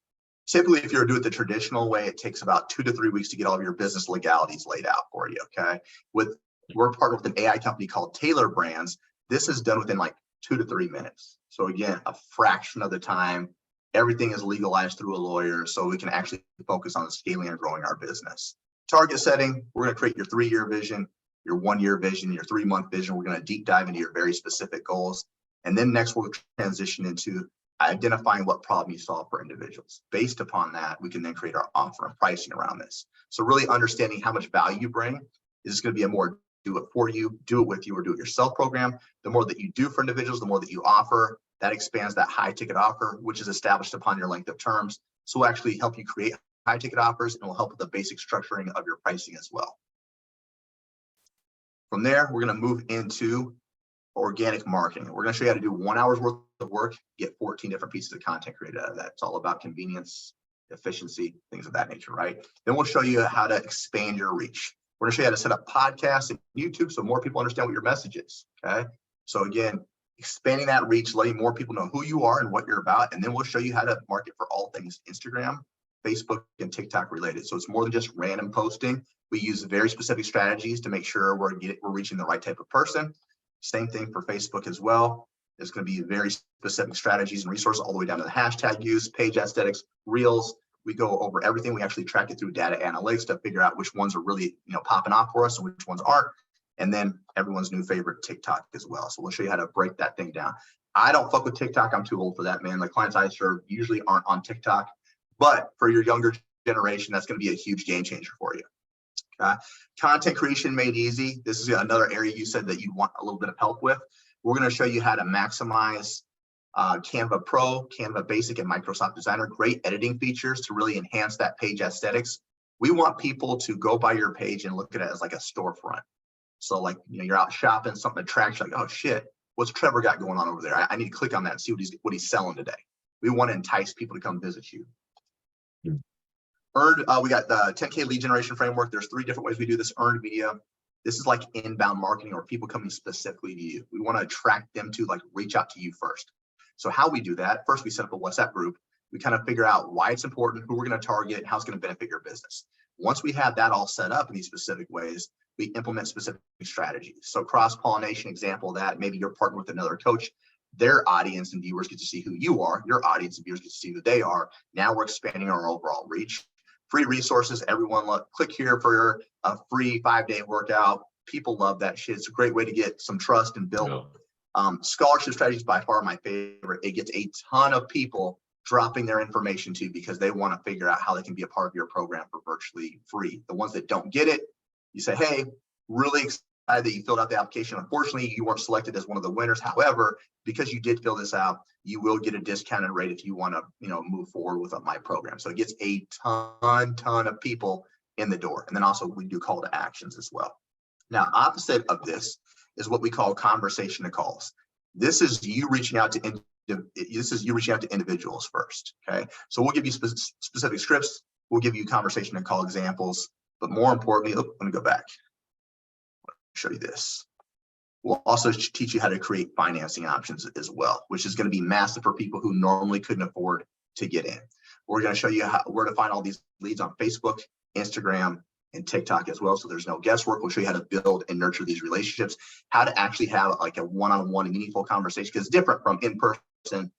typically, if you're doing it the traditional way, it takes about 2 to 3 weeks to get all of your business legalities laid out for you. Okay. We're partnered with an AI company called Taylor Brands. This is done within like 2 to 3 minutes. So again, a fraction of the time, everything is legalized through a lawyer, so we can actually focus on scaling and growing our business. Target setting, we're going to create your 3-year vision, your 1-year vision, your 3-month vision. We're going to deep dive into your very specific goals. And then next we'll transition into identifying what problem you solve for individuals. Based upon that, we can then create our offer and pricing around this. So really understanding how much value you bring. Is this going to be a more do it for you, do it with you, or do it yourself program? The more that you do for individuals, the more that you offer, that expands that high ticket offer, which is established upon your length of terms. So we'll actually help you create high ticket offers, and will help with the basic structuring of your pricing as well. From there, we're going to move into organic marketing. We're going to show you how to do 1 hour's worth of work, get 14 different pieces of content created out of that. It's all about convenience, efficiency, things of that nature, right? Then we'll show you how to expand your reach. We're going to show you how to set up podcasts and YouTube so more people understand what your message is. Okay. So again, expanding that reach, letting more people know who you are and what you're about. And then we'll show you how to market for all things Instagram, Facebook, and TikTok related. So it's more than just random posting. We use very specific strategies to make sure we're reaching the right type of person. Same thing for Facebook as well. There's going to be very specific strategies and resources all the way down to the hashtag use, page aesthetics, reels. We go over everything. We actually track it through data analytics to figure out which ones are really, popping off for us and which ones aren't. And then everyone's new favorite, TikTok as well. So we'll show you how to break that thing down. I don't fuck with TikTok. I'm too old for that, man. The clients I serve usually aren't on TikTok. But for your younger generation, that's going to be a huge game changer for you. Content creation made easy. This is another area you said that you want a little bit of help with. We're going to show you how to maximize Canva Pro, Canva Basic, and Microsoft Designer. Great editing features to really enhance that page aesthetics. We want people to go by your page and look at it as like a storefront. So like, you're out shopping, something attracts you, like, oh shit, what's Trevor got going on over there? I need to click on that and see what he's selling today. We want to entice people to come visit you. Earned, we got the 10K lead generation framework. There's 3 different ways we do this. Earned media. This is like inbound marketing, or people coming specifically to you. We want to attract them to reach out to you first. So how we do that, first we set up a WhatsApp group. We kind of figure out why it's important, who we're going to target, and how it's going to benefit your business. Once we have that all set up in these specific ways, we implement specific strategies. So cross-pollination example of that, maybe you're partnered with another coach, their audience and viewers get to see who you are, your audience and viewers get to see who they are. Now we're expanding our overall reach. Free resources, everyone click here for a free 5-day workout. People love that shit. It's a great way to get some trust and build. Scholarship strategies, by far my favorite. It gets a ton of people dropping their information to because they want to figure out how they can be a part of your program for virtually free. The ones that don't get it, you say, hey, really excited that you filled out the application. Unfortunately, you weren't selected as one of the winners. However, because you did fill this out, you will get a discounted rate if you want to, move forward with my program. So it gets a ton of people in the door. And then also we do call to actions as well. Now, opposite of this is what we call conversation to calls. This is you reaching out to individuals first. Okay, so we'll give you specific scripts. We'll give you conversation and call examples. But more importantly, let me go back. Show you this. We'll also teach you how to create financing options as well, which is going to be massive for people who normally couldn't afford to get in. We're going to show you where to find all these leads on Facebook, Instagram, and TikTok as well. So there's no guesswork. We'll show you how to build and nurture these relationships, how to actually have like a one-on-one meaningful conversation, because it's different from in person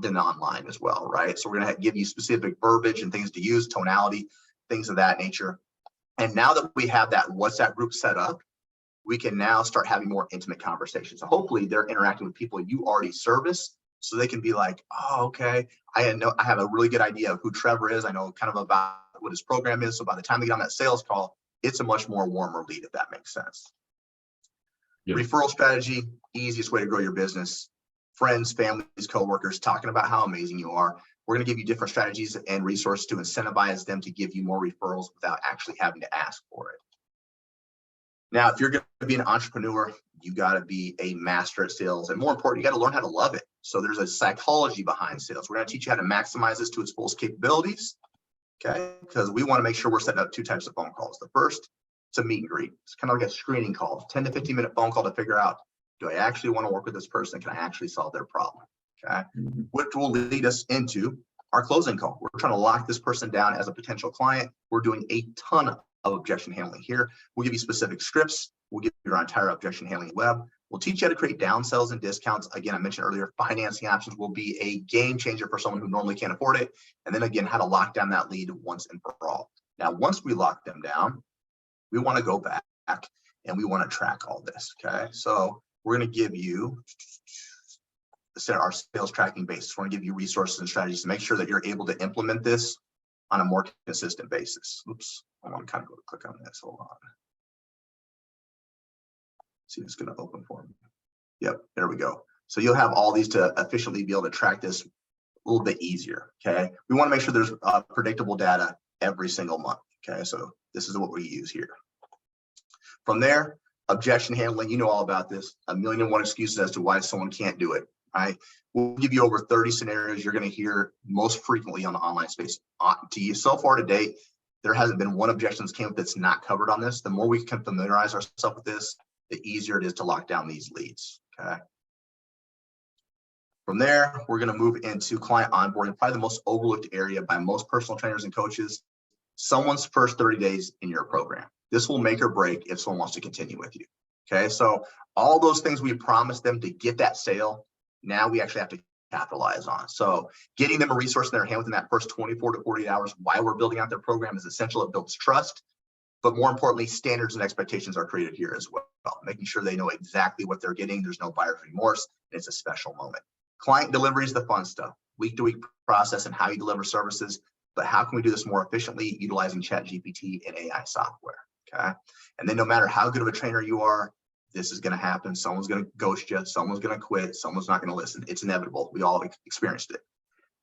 than online as well, right? So we're going to give you specific verbiage and things to use, tonality, things of that nature. And now that we have that WhatsApp group set up, we can now start having more intimate conversations. So hopefully they're interacting with people you already service, so they can be like, oh, okay, I have a really good idea of who Trevor is. I know kind of about what his program is. So by the time they get on that sales call, it's a much more warmer lead, if that makes sense. Yep. Referral strategy, easiest way to grow your business. Friends, families, coworkers, talking about how amazing you are. We're going to give you different strategies and resources to incentivize them to give you more referrals without actually having to ask for it. Now, if you're going to be an entrepreneur, you got to be a master at sales. And more important, you got to learn how to love it. So there's a psychology behind sales. We're going to teach you how to maximize this to its fullest capabilities. Okay, because we want to make sure we're setting up 2 types of phone calls. The first, it's a meet and greet. It's kind of like a screening call, 10 to 15 minute phone call to figure out, do I actually want to work with this person? Can I actually solve their problem? Okay, which will lead us into our closing call. We're trying to lock this person down as a potential client. We're doing a ton of objection handling here. We'll give you specific scripts. We'll give you our entire objection handling web. We'll teach you how to create downsells and discounts. Again, I mentioned earlier, financing options will be a game changer for someone who normally can't afford it. And then again, how to lock down that lead once and for all. Now, once we lock them down, we want to go back and we want to track all this. Okay, so we're going to give you our sales tracking basis. We're going to give you resources and strategies to make sure that you're able to implement this on a more consistent basis. Oops, I want to kind of go to click on this. Hold on. See if it's going to open for me. Yep, there we go. So you'll have all these to efficiently be able to track this a little bit easier. Okay, we want to make sure there's predictable data every single month. Okay, so this is what we use here. From there, objection handling. You know all about this. 1,000,001 excuses as to why someone can't do it. Right? We'll give you over 30 scenarios you're going to hear most frequently on the online space. To you so far to date, there hasn't been one objection that's came up that's not covered on this. The more we can familiarize ourselves with this, the easier it is to lock down these leads. Okay. From there, we're going to move into client onboarding, probably the most overlooked area by most personal trainers and coaches. Someone's first 30 days in your program. This will make or break if someone wants to continue with you. Okay, so all those things we promised them to get that sale, now we actually have to capitalize on. So getting them a resource in their hand within that first 24 to 48 hours while we're building out their program is essential. It builds trust, but more importantly, standards and expectations are created here as well, making sure they know exactly what they're getting. There's no buyer's remorse. And it's a special moment. Client delivery is the fun stuff. Week to week process and how you deliver services. but how can we do this more efficiently utilizing ChatGPT and AI software? Okay. And then no matter how good of a trainer you are, this is going to happen. Someone's going to ghost you. Someone's going to quit. Someone's not going to listen. It's inevitable. We all experienced it.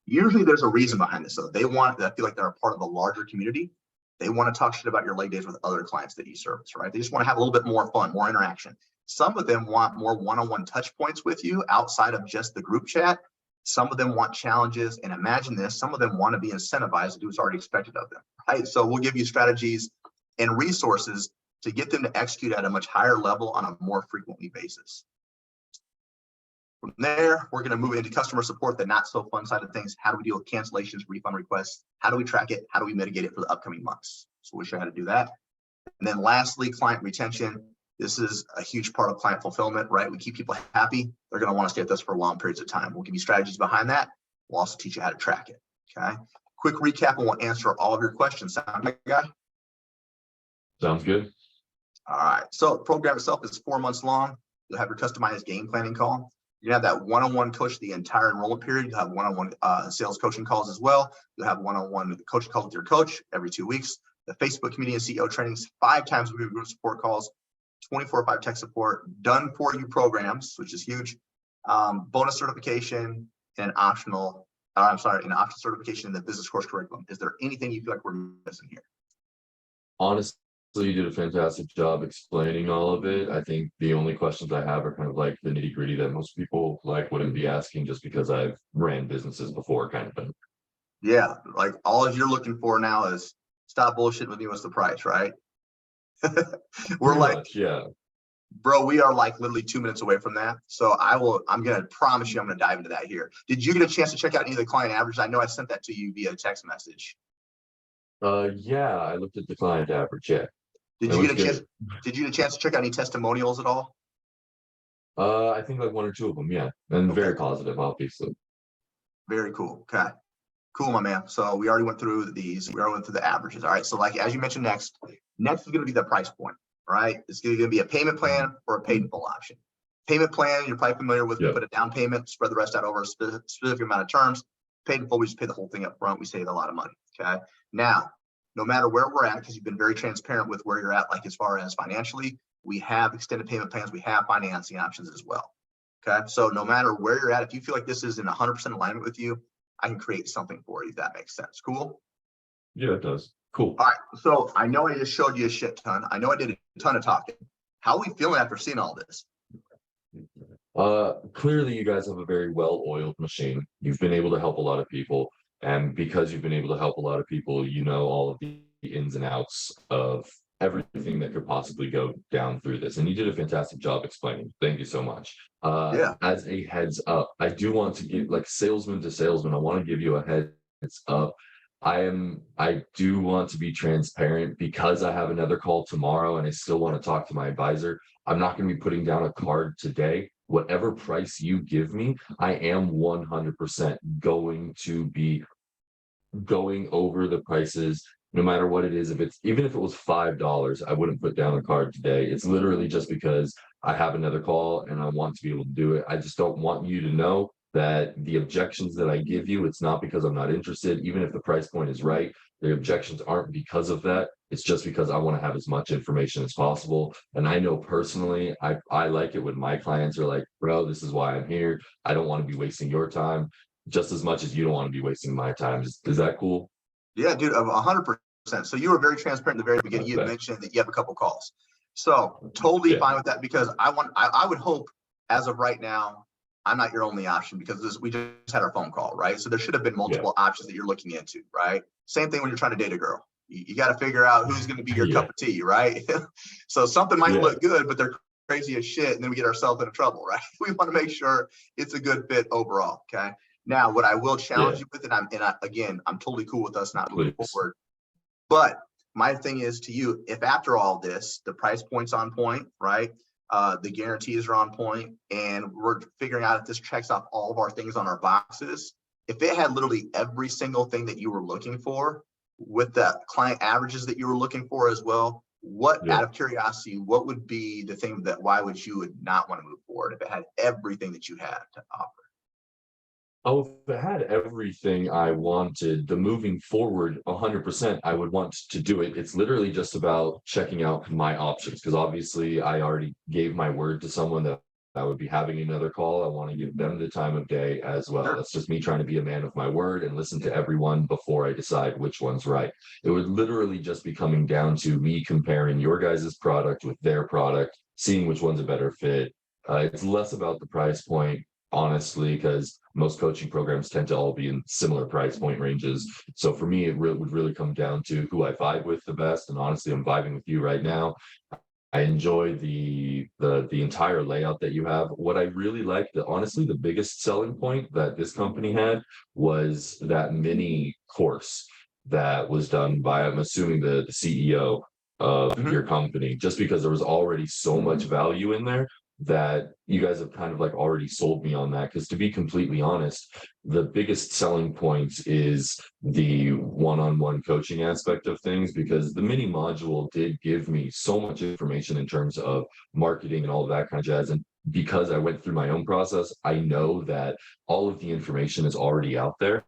Usually there's a reason behind this. So they feel like they're a part of a larger community. They want to talk shit about your leg days with other clients that you service, right? They just want to have a little bit more fun, more interaction. Some of them want more one-on-one touch points with you outside of just the group chat. Some of them want challenges, and imagine this, some of them want to be incentivized to do what's already expected of them, right? So we'll give you strategies and resources to get them to execute at a much higher level on a more frequently basis. From there, we're going to move into customer support, the not so fun side of things. How do we deal with cancellations, refund requests? How do we track it? How do we mitigate it for the upcoming months? So we'll show you how to do that. And then lastly, client retention. This is a huge part of client fulfillment, right? We keep people happy. They're going to want to stay with us for long periods of time. We'll give you strategies behind that. We'll also teach you how to track it. Okay. Quick recap and we'll answer all of your questions. Sound good, guy? Sounds good. All right. So the program itself is 4 months long. You'll have your customized game planning call. You have that one-on-one coach the entire enrollment period. You'll have one-on-one sales coaching calls as well. You'll have one-on-one coaching calls with your coach every 2 weeks. The Facebook community and CEO trainings 5 times a week, group support calls, 24/5 tech support, done for you programs, which is huge. Bonus certification and an optional certification in the business course curriculum. Is there anything you feel like we're missing here? Honestly, you did a fantastic job explaining all of it. I think the only questions I have are kind of like the nitty gritty that most people like wouldn't be asking just because I've ran businesses before, kind of thing. Yeah, like all you're looking for now is stop bullshitting with me. What's the price, right? We're Pretty like, much, yeah. bro, we are like literally 2 minutes away from that. So I'm going to promise you, I'm going to dive into that here. Did you get a chance to check out any of the client averages? I know I sent that to you via text message. Yeah, I looked at the client average, yeah. Did you get a chance to check out any testimonials at all? I think like 1 or 2 of them, yeah. And very positive, obviously. Very cool. Okay. Cool, my man. So we already went through these. We already went through the averages. All right. So like, as you mentioned, next is going to be the price point, right? It's going to be a payment plan or a paid in full option. Payment plan, you're probably familiar with, Yeah. Put a down payment, spread the rest out over a specific amount of terms. Paid in full, we just pay the whole thing up front. We save a lot of money. Okay. Now, no matter where we're at, because you've been very transparent with where you're at, like as far as financially, we have extended payment plans. We have financing options as well. Okay. So no matter where you're at, if you feel like this is in 100% alignment with you, I can create something for you, if that makes sense. Cool. Yeah, it does. Cool. All right. So I know I just showed you a shit ton. I know I did a ton of talking. How are we feeling after seeing all this? Clearly you guys have a very well-oiled machine. You've been able to help a lot of people. And because you've been able to help a lot of people, you know all of the ins and outs of everything that could possibly go down through this. And you did a fantastic job explaining. Thank you so much. Yeah. As a heads up, I do want to give, like, salesman to salesman, I want to give you a heads up. I do want to be transparent because I have another call tomorrow and I still want to talk to my advisor. I'm not going to be putting down a card today. Whatever price you give me, I am 100% going to be going over the prices, no matter what it is. Even if it was $5, I wouldn't put down a card today. It's literally just because I have another call and I want to be able to do it. I just don't want you to know that the objections that I give you, it's not because I'm not interested. Even if the price point is right, the objections aren't because of that. It's just because I want to have as much information as possible. And I know personally, I like it when my clients are like, bro, this is why I'm here. I don't want to be wasting your time just as much as you don't want to be wasting my time. Is that cool? Yeah, dude, 100%. So you were very transparent in the very beginning. You mentioned that you have a couple calls. So totally fine with that, because I would hope as of right now, I'm not your only option, because we just had our phone call, right? So there should have been multiple options that you're looking into, right? Same thing when you're trying to date a girl. You got to figure out who's going to be your cup of tea, right? So something might look good, but they're crazy as shit, and then we get ourselves into trouble, right? We want to make sure it's a good fit overall, okay? Now, what I will challenge you with, again, I'm totally cool with us not moving forward, but my thing is to you, if after all this, the price point's on point, right? The guarantees are on point, and we're figuring out if this checks off all of our things on our boxes. If it had literally every single thing that you were looking for with the client averages that you were looking for as well, out of curiosity, what would be the thing why would you not want to move forward if it had everything that you had to offer? Oh, if it had everything I wanted, the moving forward 100%, I would want to do it. It's literally just about checking out my options because obviously I already gave my word to someone that I would be having another call. I want to give them the time of day as well. Sure. That's just me trying to be a man of my word and listen to everyone before I decide which one's right. It would literally just be coming down to me comparing your guys' product with their product, seeing which one's a better fit. It's less about the price point honestly, because most coaching programs tend to all be in similar price point ranges. So for me, would really come down to who I vibe with the best. And honestly, I'm vibing with you right now. I enjoy the entire layout that you have. What I really like, the honestly, the biggest selling point that this company had was that mini course that was done by, I'm assuming, the CEO of Mhm. your company, just because there was already so much value in there that you guys have kind of like already sold me on that. Because to be completely honest, the biggest selling points is the one-on-one coaching aspect of things because the mini module did give me so much information in terms of marketing and all of that kind of jazz. And because I went through my own process, I know that all of the information is already out there.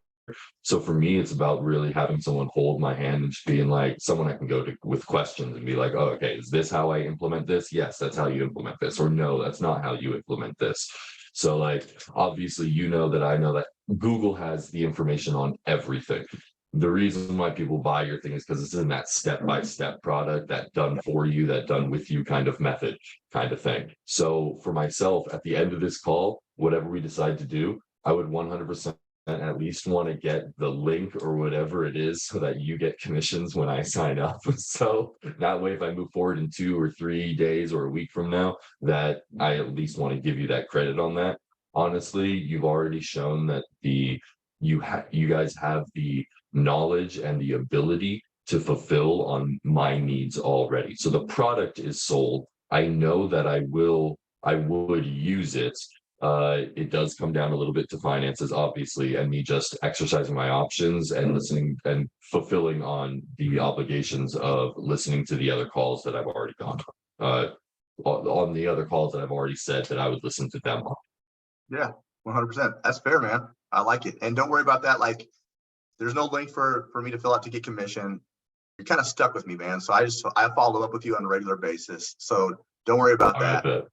So for me, it's about really having someone hold my hand and just being like someone I can go to with questions and be like, oh, okay, is this how I implement this? Yes, that's how you implement this. Or no, that's not how you implement this. So like obviously you know that I know that Google has the information on everything. The reason why people buy your thing is because it's in that step-by-step product, that done for you, that done with you kind of method kind of thing. So for myself, at the end of this call, whatever we decide to do, I would 100% at least want to get the link or whatever it is so that you get commissions when I sign up. So that way, if I move forward in 2 or 3 days or a week from now, that I at least want to give you that credit on that. Honestly, you've already shown that you guys have the knowledge and the ability to fulfill on my needs already. So the product is sold. I know that I would use it. It does come down a little bit to finances, obviously, and me just exercising my options and listening and fulfilling on the obligations of listening to the other calls that I've already gone on the other calls that I've already said that I would listen to them on. Yeah, 100%. That's fair, man. I like it. And don't worry about that. Like, there's no link for me to fill out to get commission. You're kind of stuck with me, man. So I follow up with you on a regular basis. So don't worry about All right, that. but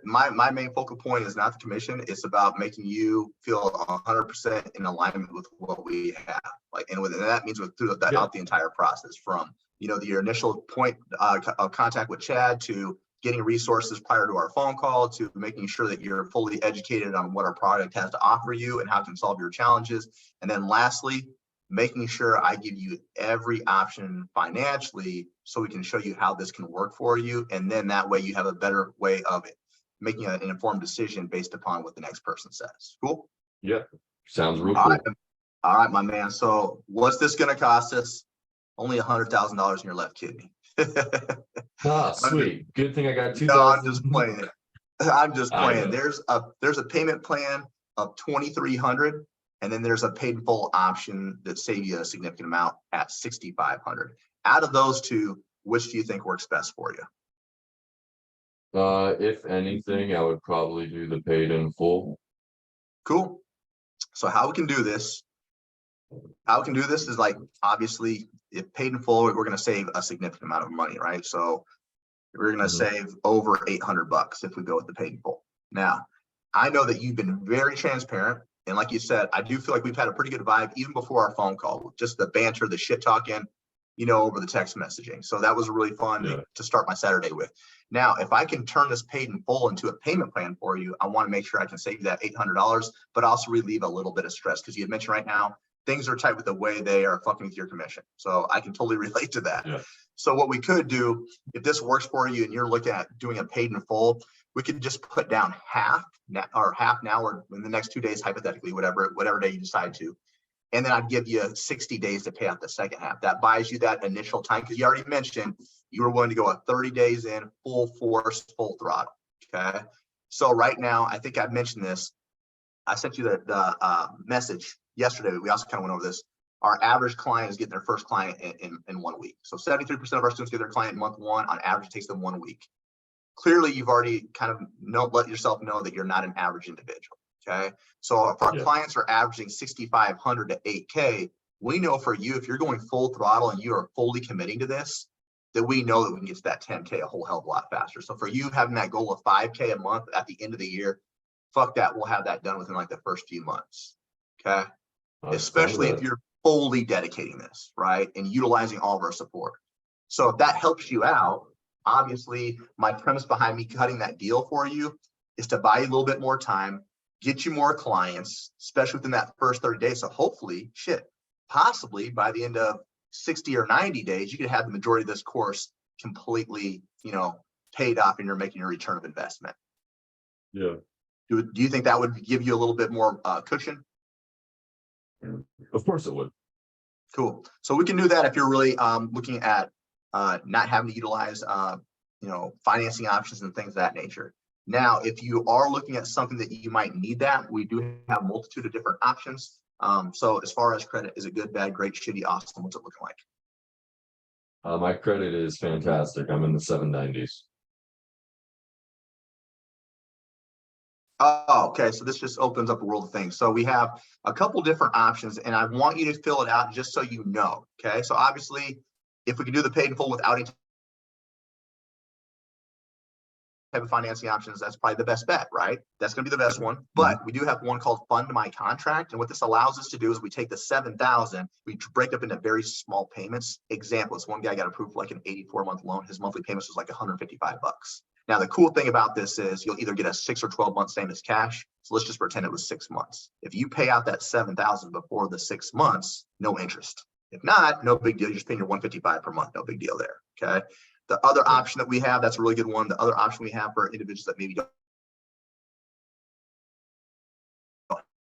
My main focal point is not the commission. It's about making you feel 100% in alignment with what we have. Like, and that means yeah, throughout the entire process, from your initial point of contact with Chad to getting resources prior to our phone call to making sure that you're fully educated on what our product has to offer you and how it can solve your challenges. And then lastly, making sure I give you every option financially so we can show you how this can work for you. And then that way you have a better way of it, making an informed decision based upon what the next person says. Cool. yeah, sounds real All right. cool. All right, my man. So what's this going to cost us? Only $100,000 in your left kidney. Ah, I'm just, sweet. Good thing I got no, I'm just 2,000. playing. I'm just I playing. know. There's a payment plan of 2,300, and then there's a paid in full option that saves you a significant amount at 6,500. Out of those two, which do you think works best for you? If anything, I would probably do the paid in full. Cool. So how we can do this is like, obviously, if paid in full, we're going to save a significant amount of money, right? So we're going to Mhm. save over $800 if we go with the paid in full. Now, I know that you've been very transparent. And like you said, I do feel like we've had a pretty good vibe even before our phone call, just the banter, the shit talking, over the text messaging. So that was really fun Yeah. to start my Saturday with. Now, if I can turn this paid in full into a payment plan for you, I want to make sure I can save you that $800, but also relieve a little bit of stress because you had mentioned right now, things are tight with the way they are fucking with your commission. So I can totally relate to that. Yeah. So what we could do, if this works for you and you're looking at doing a paid in full, we could just put down half now or in the next 2 days, hypothetically, whatever day you decide to. And then I'd give you 60 days to pay out the second half. That buys you that initial time because you already mentioned you were willing to go at 30 days in, full force, full throttle. Okay. So right now, I think I've mentioned this. I sent you the message yesterday. We also kind of went over this. Our average client is getting their first client in 1 week. So 73% of our students get their client in month one. On average, it takes them 1 week. Clearly, you've already kind of let yourself know that you're not an average individual. Okay. So if our Yeah. clients are averaging 6,500 to 8K, we know for you, if you're going full throttle and you are fully committing to this, that we know that we can get to that 10K a whole hell of a lot faster. So for you having that goal of 5K a month at the end of the year, fuck that. We'll have that done within like the first few months. Okay. Especially if you're fully dedicating this, right? And utilizing all of our support. So if that helps you out, obviously my premise behind me cutting that deal for you is to buy you a little bit more time, get you more clients, especially within that first 30 days. So hopefully, possibly by the end of 60 or 90 days, you could have the majority of this course completely, paid off and you're making your return of investment. Yeah. Do you think that would give you a little bit more cushion? Of course it would. Cool. So we can do that if you're really looking at not having to utilize, financing options and things of that nature. Now, if you are looking at something that you might need that, we do have a multitude of different options. So as far as credit, is it good, bad, great, shitty, awesome? What's it looking like? My credit is fantastic. I'm in the 790s. Oh, okay. So this just opens up a world of things. So we have a couple different options, and I want you to fill it out just so you know. Okay. So obviously, if we can do the paid in full without any type of financing options, that's probably the best bet, right? That's going to be the best one. But we do have one called Fund My Contract. And what this allows us to do is we take the 7,000, we break up into very small payments. Example, this one guy got approved for like an 84-month loan. His monthly payments was like $155. Now, the cool thing about this is you'll either get a 6 or 12 month same as cash. So let's just pretend it was 6 months. If you pay out that 7,000 before the 6 months, no interest. If not, no big deal. You're just paying your 155 per month. No big deal there. Okay. The other option that we have, that's a really good one. The other option we have for individuals that maybe don't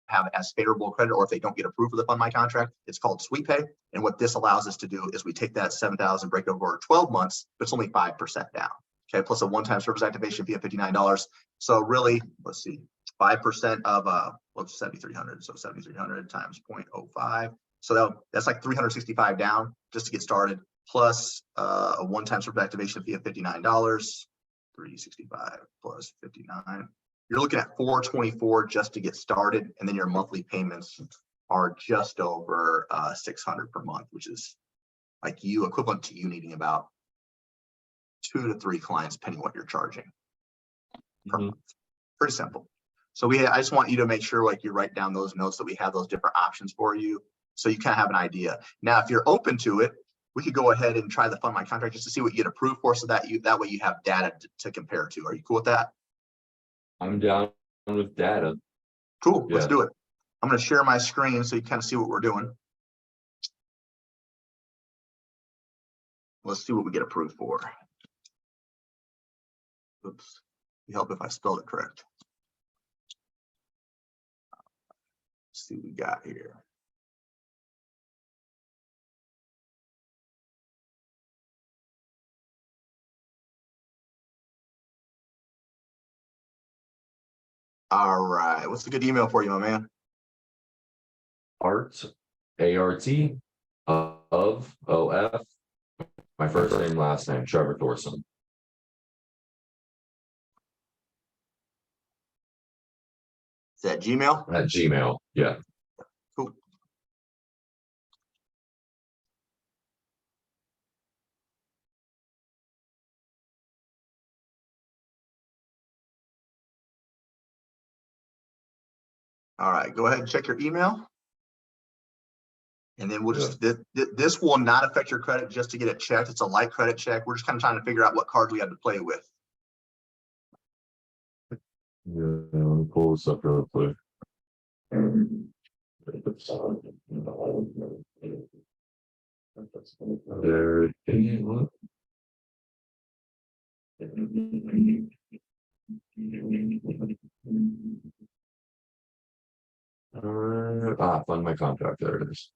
have as favorable credit, or if they don't get approved for the Fund My Contract, it's called Sweet Pay. And what this allows us to do is we take that 7,000, break it over 12 months, but it's only 5% down. Okay, plus a one-time service activation fee of $59. So really, let's see, 5% of 7,300. So 7,300 times 0.05. So that's like 365 down just to get started, plus a one-time service activation fee of $59. 365 plus 59. You're looking at 424 just to get started, and then your monthly payments are just over 600 per month, which is like equivalent to you needing about 2 to 3 clients, depending what you're charging per month. Pretty simple. So I just want you to make sure like you write down those notes that we have those different options for you, so you kind of have an idea. Now, if you're open to it, we could go ahead and try the Fund My Contract just to see what you get approved for, so that way you have data to compare to. Are you cool with that? I'm down with data. Cool. Let's do it. I'm going to share my screen so you kind of see what we're doing. Let's see what we get approved for. Oops. You help if I spelled it correct. Let's see what we got here. All right. What's a good email for you, my man? Art, A-R-T, of, O-F, my first name, last name, Trevor Thorson. Is that Gmail? At Gmail, yeah. Cool. All right, go ahead and check your email. And then we'll just, this will not affect your credit just to get it checked. It's a light credit check. We're just kind of trying to figure out what cards we have to play with. Yeah, let me pull this up real quick. There it is. Fund My Contract. There it is.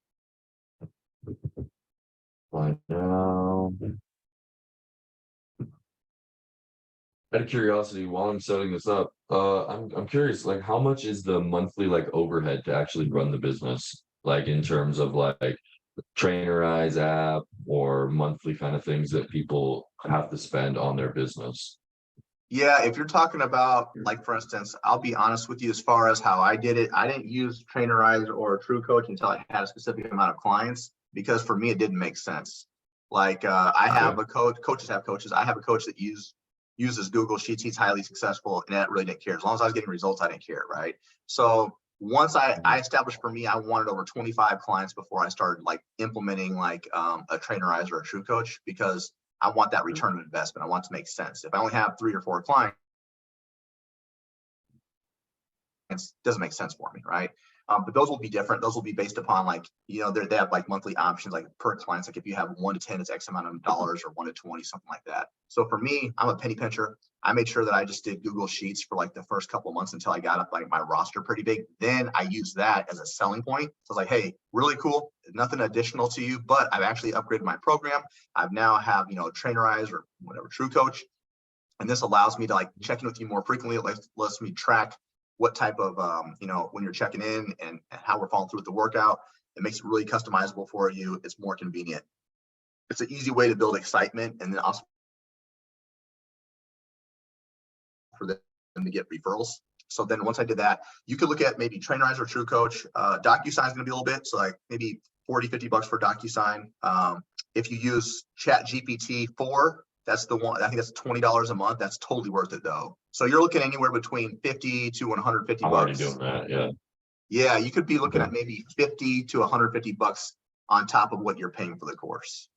Right now. Out of curiosity, while I'm setting this up, I'm curious, like, how much is the monthly like overhead to actually run the business, like in terms of like Trainerize app or monthly kind of things that people have to spend on their business? Yeah, if you're talking about, like, for instance, I'll be honest with you as far as how I did it. I didn't use Trainerize or True Coach until I had a specific amount of clients, because for me, it didn't make sense. Like, I have a coach, coaches have coaches. I have a coach that uses Google Sheets. He's highly successful, and that really didn't care. As long as I was getting results, I didn't care, right? So once I established for me, I wanted over 25 clients before I started like implementing like a Trainerize or a True Coach, because I want that return of investment. I want it to make sense. If I only have 3 or 4 clients, it doesn't make sense for me, right? But those will be different. Those will be based upon, like, they have like monthly options, like per clients. Like if you have 1 to 10, it's X amount of dollars, or 1 to 20, something like that. So for me, I'm a penny pincher. I made sure that I just did Google Sheets for like the first couple of months until I got up like my roster pretty big. Then I used that as a selling point. So I was like, hey, really cool. Nothing additional to you, but I've actually upgraded my program. I've now have, Trainerize or whatever, True Coach. And this allows me to like check in with you more frequently. It lets me track what type of, when you're checking in, and how we're following through with the workout. It makes it really customizable for you. It's more convenient. It's an easy way to build excitement, and then also for them to get referrals. So then once I did that, you could look at maybe Trainerize or True Coach. DocuSign is going to be a little bit, so like maybe 40, 50 bucks for DocuSign. If you use Chat GPT 4, that's the one. I think that's $20 a month. That's totally worth it though. So you're looking anywhere between 50 to 150 I'm already bucks. doing that. Yeah. Yeah, you could be looking at maybe 50 to 150 bucks on top of what you're paying for the course.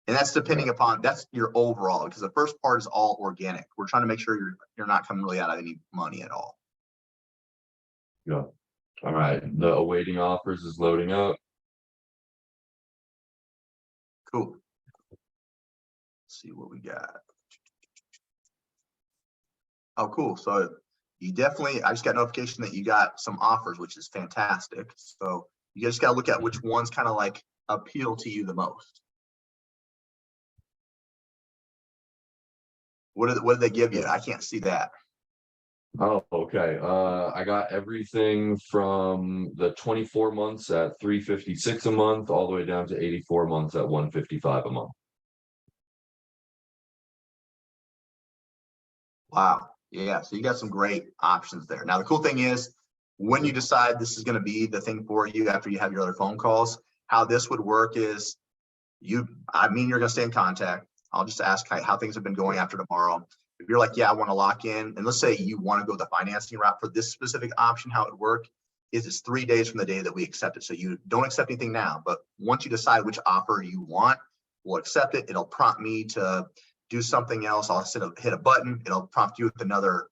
And that's depending upon, that's your overall, because the first part is all organic. We're trying to make sure you're not coming really out of any money at all. Yeah. All right. The awaiting offers is loading up. Cool. Let's see what we got. Oh, cool. So you definitely, I just got notification that you got some offers, which is fantastic. So you just got to look at which ones kind of like appeal to you the most. What did they give you? I can't see that. Oh, okay. I got everything from the 24 months at 356 a month all the way down to 84 months at 155 a month. Wow. Yeah. So you got some great options there. Now, the cool thing is, when you decide this is going to be the thing for you after you have your other phone calls, how this would work is you're going to stay in contact. I'll just ask how things have been going after tomorrow. If you're like, yeah, I want to lock in, and let's say you want to go the financing route for this specific option, how it would work is it's 3 days from the day that we accept it. So you don't accept anything now, but once you decide which offer you want, we'll accept it. It'll prompt me to do something else. I'll hit a button. It'll prompt you with another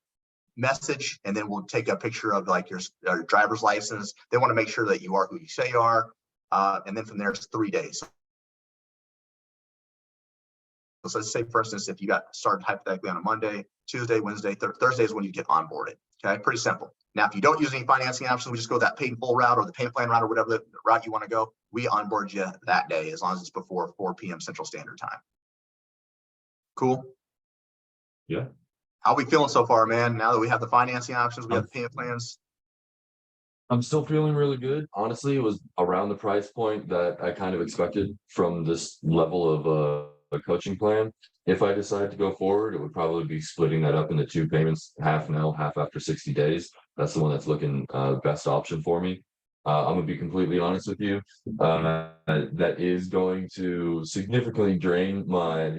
message, and then we'll take a picture of like your driver's license. They want to make sure that you are who you say you are. And then from there, it's 3 days. So let's say, for instance, if you got started hypothetically on a Monday, Tuesday, Wednesday, Thursday is when you get onboarded. Okay, pretty simple. Now, if you don't use any financing options, we just go that paid in full route or the payment plan route or whatever the route you want to go. We onboard you that day as long as it's before 4 p.m. Central Standard Time. Cool. Yeah. How are we feeling so far, man? Now that we have the financing options, we have the payment plans. I'm still feeling really good. Honestly, it was around the price point that I kind of expected from this level of a coaching plan. If I decide to go forward, it would probably be splitting that up into 2 payments, half now, half after 60 days. That's the one that's looking best option for me. I'm gonna be completely honest with you. That is going to significantly drain my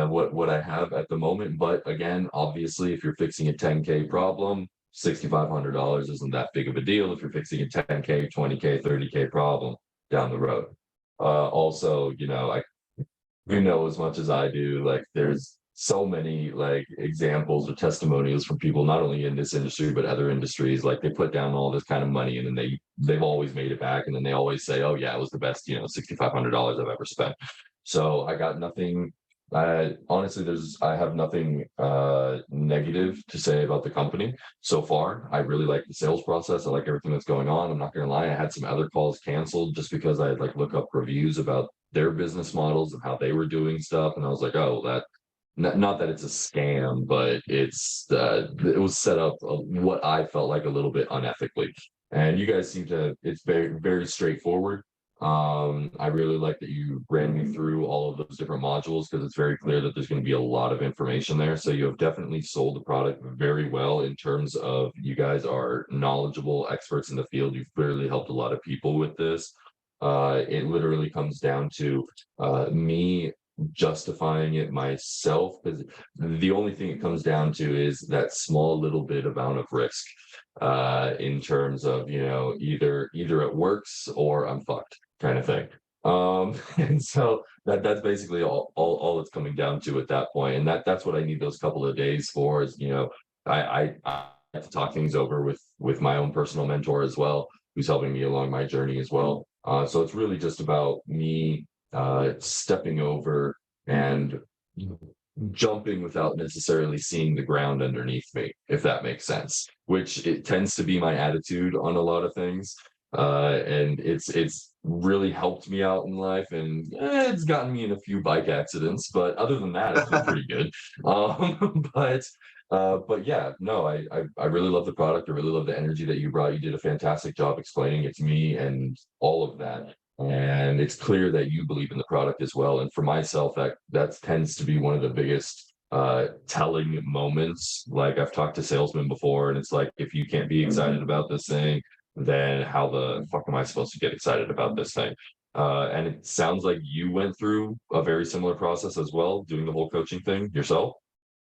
what I have at the moment. But again, obviously, if you're fixing a 10K problem, $6,500 isn't that big of a deal if you're fixing a 10K, 20K, 30K problem down the road. Also, as much as I do, like there's so many like examples or testimonials from people not only in this industry but other industries. Like they put down all this kind of money and then they've always made it back, and then they always say, oh yeah, it was the best $6,500 I've ever spent. So I got nothing. Honestly, I have nothing negative to say about the company so far. I really like the sales process. I like everything that's going on. I'm not gonna lie, I had some other calls canceled just because I had like look up reviews about their business models and how they were doing stuff, and I was like, oh, that not that it's a scam, but it was set up what I felt like a little bit unethically. And you guys seem to, it's very, very straightforward. I really like that you ran me through all of those different modules because it's very clear that there's going to be a lot of information there. So you have definitely sold the product very well in terms of you guys are knowledgeable experts in the field. You've clearly helped a lot of people with this. It literally comes down to me justifying it myself because the only thing it comes down to is that small little bit amount of risk in terms of, you know, either it works or I'm fucked kind of thing. And so that's basically all it's coming down to at that point. And that's what I need those couple of days for is, you know, I have to talk things over with my own personal mentor as well, who's helping me along my journey as well. So it's really just about me stepping over and jumping without necessarily seeing the ground underneath me, if that makes sense, which it tends to be my attitude on a lot of things. And it's really helped me out in life and it's gotten me in a few bike accidents, but other than that, it's been pretty good. But yeah, no, I really love the product. I really love the energy that you brought. You did a fantastic job explaining it to me and all of that. And it's clear that you believe in the product as well. And for myself, that tends to be one of the biggest telling moments. Like I've talked to salesmen before, and it's like if you can't be excited about this thing, then how the fuck am I supposed to get excited about this thing? And it sounds like you went through a very similar process as well, doing the whole coaching thing yourself.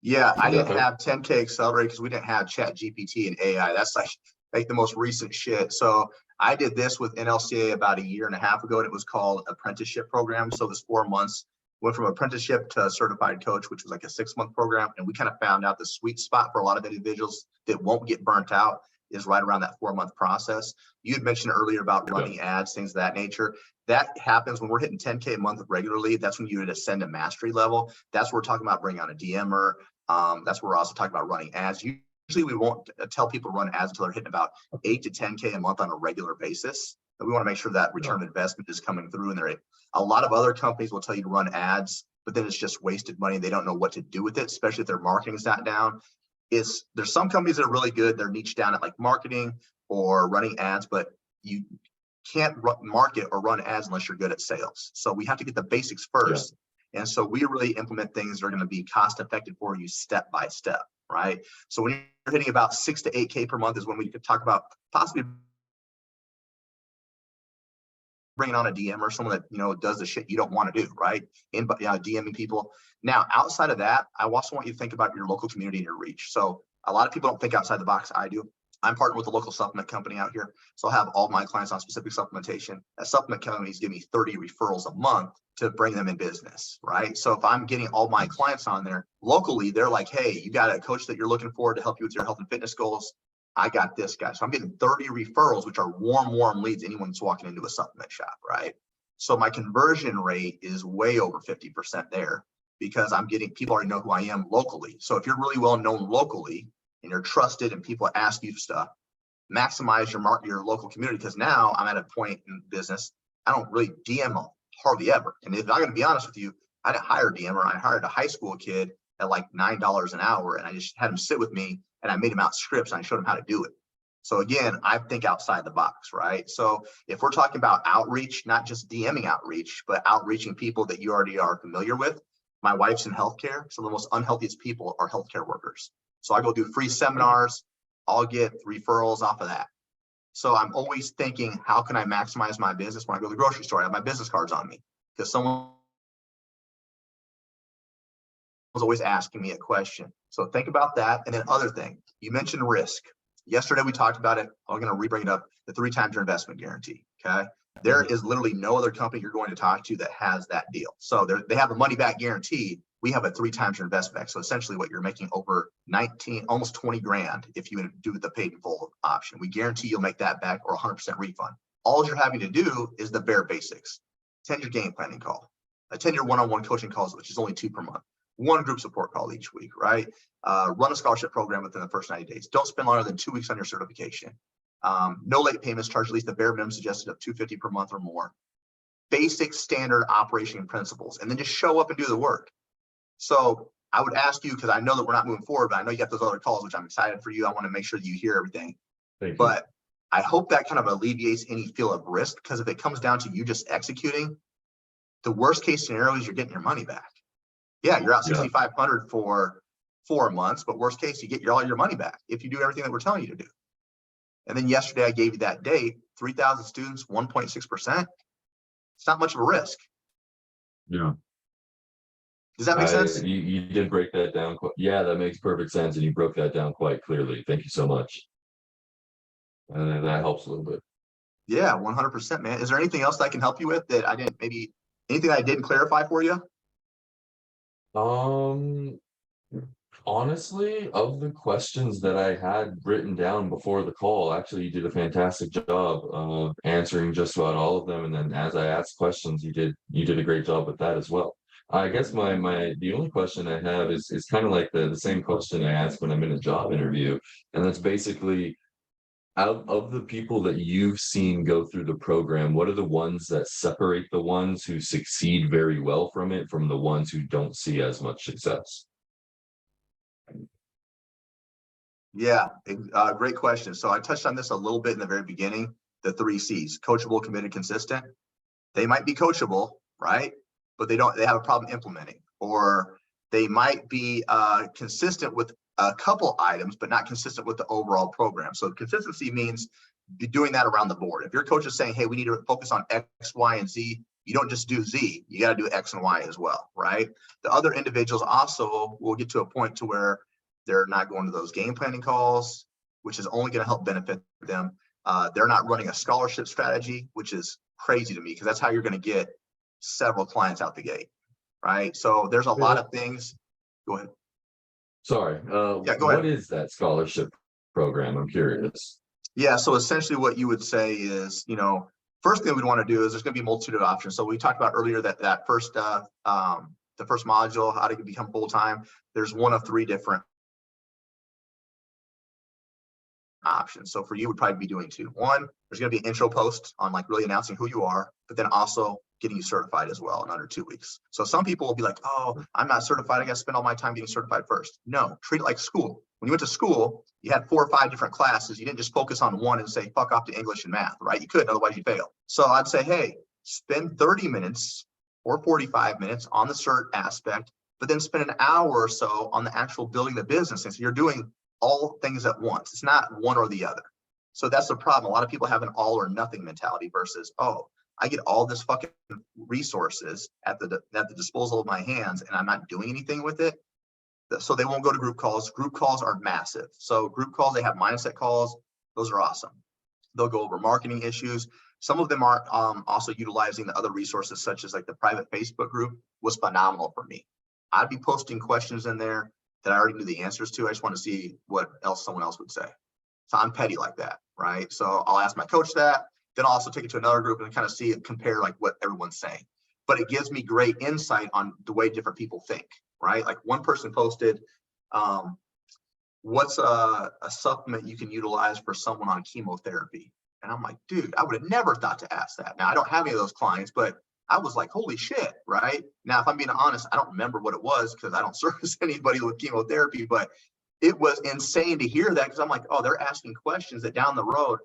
Yeah, I Is that didn't fair? have 10K Accelerate because we didn't have Chat GPT and AI. That's like the most recent shit. So I did this with NLCA about a year and a half ago, and it was called apprenticeship program. So it was 4 months, went from apprenticeship to certified coach, which was like a 6-month program. And we kind of found out the sweet spot for a lot of individuals that won't get burnt out is right around that 4-month process. You had mentioned earlier about Okay. running ads, things of that nature. That happens when we're hitting 10K a month regularly. That's when you would ascend to mastery level. That's where we're talking about bringing on a DMer. That's where we're also talking about running ads. Usually we won't tell people to run ads until they're hitting about 8 to 10K a month on a regular basis. But we want to make sure that return of investment is coming through. And a lot of other companies will tell you to run ads, but then it's just wasted money. They don't know what to do with it, especially if their marketing is not down. There's some companies that are really good. They're niche down at like marketing or running ads, but you can't market or run ads unless you're good at sales. So we have to get the basics first. Yeah. And so we really implement things that are going to be cost effective for you step by step, right? So when you're hitting about 6 to 8K per month is when we could talk about possibly bringing on a DM or someone that, you know, does the shit you don't want to do, right? DMing people. Now, outside of that, I also want you to think about your local community and your reach. So a lot of people don't think outside the box. I do. I'm partnered with a local supplement company out here. So I'll have all my clients on specific supplementation. That supplement companies give me 30 referrals a month to bring them in business, right? So if I'm getting all my clients on there locally, they're like, hey, you got a coach that you're looking for to help you with your health and fitness goals. I got this guy. So I'm getting 30 referrals, which are warm leads. Anyone that's walking into a supplement shop, right? So my conversion rate is way over 50% there because I'm getting people already know who I am locally. So if you're really well known locally and you're trusted and people ask you stuff, maximize your local community. Because now I'm at a point in business, I don't really DM hardly ever. And if I'm going to be honest with you, I didn't hire a DMer. I hired a high school kid at like $9 an hour, and I just had him sit with me and I made him out scripts and I showed him how to do it. So again, I think outside the box, right? So if we're talking about outreach, not just DMing outreach, but outreaching people that you already are familiar with. My wife's in healthcare. Some of the most unhealthiest people are healthcare workers. So I go do free seminars. I'll get referrals off of that. So I'm always thinking, how can I maximize my business when I go to the grocery store? I have my business cards on me because someone was always asking me a question. So think about that. And then other thing, you mentioned risk. Yesterday we talked about it. I'm going to re-bring it up, the 3 times your investment guarantee. Okay. There is literally no other company you're going to talk to that has that deal. So they have a money back guarantee. We have a 3 times your investment back. So essentially what you're making over 19, almost 20 grand if you do the paid in full option. We guarantee you'll make that back or 100% refund. All you're having to do is the bare basics. Attend your game planning call. Attend your one-on-one coaching calls, which is only 2 per month. 1 group support call each week, right? Run a scholarship program within the first 90 days. Don't spend longer than 2 weeks on your certification. No late payments, charge at least the bare minimum suggested of $250 per month or more. Basic standard operation principles, and then just show up and do the work. So I would ask you, because I know that we're not moving forward, but I know you got those other calls, which I'm excited for you. I want to make sure that you hear everything. But I hope that kind of alleviates any feel of risk, because if it comes down to you just executing, the worst case scenario is you're getting your money back. Yeah, you're out 6,500 for 4 months, but worst case, you get all your money back if you do everything that we're telling you to do. And then yesterday I gave you that date, 3,000 students, 1.6%. It's not much of a risk. Yeah. Does that make sense? You did break that down. Yeah, that makes perfect sense. And you broke that down quite clearly. Thank you so much. That helps a little bit. Yeah, 100%, man. Is there anything else I can help you with that I didn't, maybe anything I didn't clarify for you? Honestly, of the questions that I had written down before the call, actually, you did a fantastic job of answering just about all of them. And then as I asked questions, you did a great job with that as well. I guess the only question I have is kind of like the same question I ask when I'm in a job interview, and that's basically, out of the people that you've seen go through the program, what are the ones that separate the ones who succeed very well from it from the ones who don't see as much success? Yeah, great question. So I touched on this a little bit in the very beginning, the 3 C's: coachable, committed, consistent. They might be coachable, right? But they have a problem implementing, or they might be consistent with a couple items, but not consistent with the overall program. So consistency means doing that around the board. If your coach is saying, hey, we need to focus on X, Y, and Z, you don't just do Z, you got to do X and Y as well, right? The other individuals also will get to a point to where they're not going to those game planning calls, which is only going to help benefit them. They're not running a scholarship strategy, which is crazy to me, because that's how you're going to get several clients out the gate, right? So there's a lot of things. Go ahead. Sorry. Yeah, go What ahead. is that scholarship program? I'm curious. Yeah, so essentially what you would say is, first thing we'd want to do is there's going to be a multitude of options. So we talked about earlier that first, the first module, how to become full-time. There's one of 3 different options. So for you, would probably be doing 2. One, there's going to be an intro post on like really announcing who you are, but then also getting you certified as well in under 2 weeks. So some people will be like, oh, I'm not certified, I got to spend all my time getting certified first. No, treat it like school. When you went to school, you had 4 or 5 different classes. You didn't just focus on one and say, fuck off to English and math, right? You couldn't, otherwise you fail. So I'd say, hey, spend 30 minutes or 45 minutes on the cert aspect, but then spend an hour or so on the actual building the business. And so you're doing all things at once. It's not one or the other. So that's the problem. A lot of people have an all or nothing mentality versus, oh, I get all this fucking resources at the disposal of my hands and I'm not doing anything with it. So they won't go to group calls. Group calls are massive. So group calls, they have mindset calls. Those are awesome. They'll go over marketing issues. Some of them are also utilizing the other resources, such as like the private Facebook group was phenomenal for me. I'd be posting questions in there that I already knew the answers to. I just want to see what else someone else would say. So I'm petty like that, right? So I'll ask my coach that, then I'll also take it to another group and kind of see it, compare like what everyone's saying. But it gives me great insight on the way different people think, right? Like one person posted, what's a supplement you can utilize for someone on chemotherapy? And I'm like, dude, I would have never thought to ask that. Now I don't have any of those clients, but I was like, holy shit, right? Now, if I'm being honest, I don't remember what it was because I don't service anybody with chemotherapy, but it was insane to hear that, because I'm like, oh, they're asking questions that down the road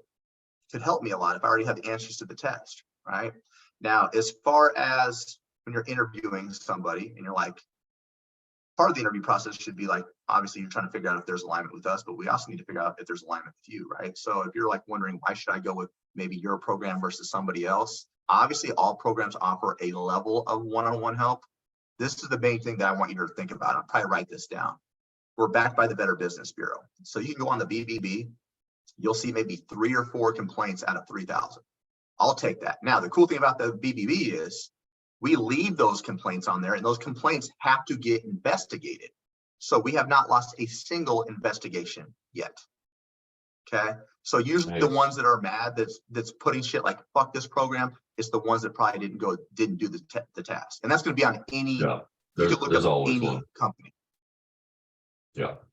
could help me a lot if I already have the answers to the test, right? Now, as far as when you're interviewing somebody and you're like, part of the interview process should be like, obviously you're trying to figure out if there's alignment with us, but we also need to figure out if there's alignment with you, right? So if you're like wondering, why should I go with maybe your program versus somebody else? Obviously, all programs offer a level of one-on-one help. This is the main thing that I want you to think about. I'll probably write this down. We're backed by the Better Business Bureau. So you can go on the BBB, you'll see maybe 3 or 4 complaints out of 3,000. I'll take that. Now, the cool thing about the BBB is we leave those complaints on there, and those complaints have to get investigated. So we have not lost a single investigation yet. Okay. So usually the ones that are mad, that's putting shit like fuck this program, is the ones that probably didn't do the task. And that's going to be on any, you can look up any company.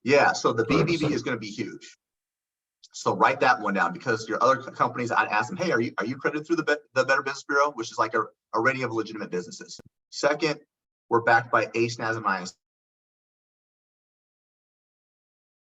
Yeah. So the BBB is going to be huge. So write that one down, because your other companies, I'd ask them, hey, are you accredited through the Better Business Bureau, which is like a rating of legitimate businesses. Second, we're backed by ACE, NAS, and IS.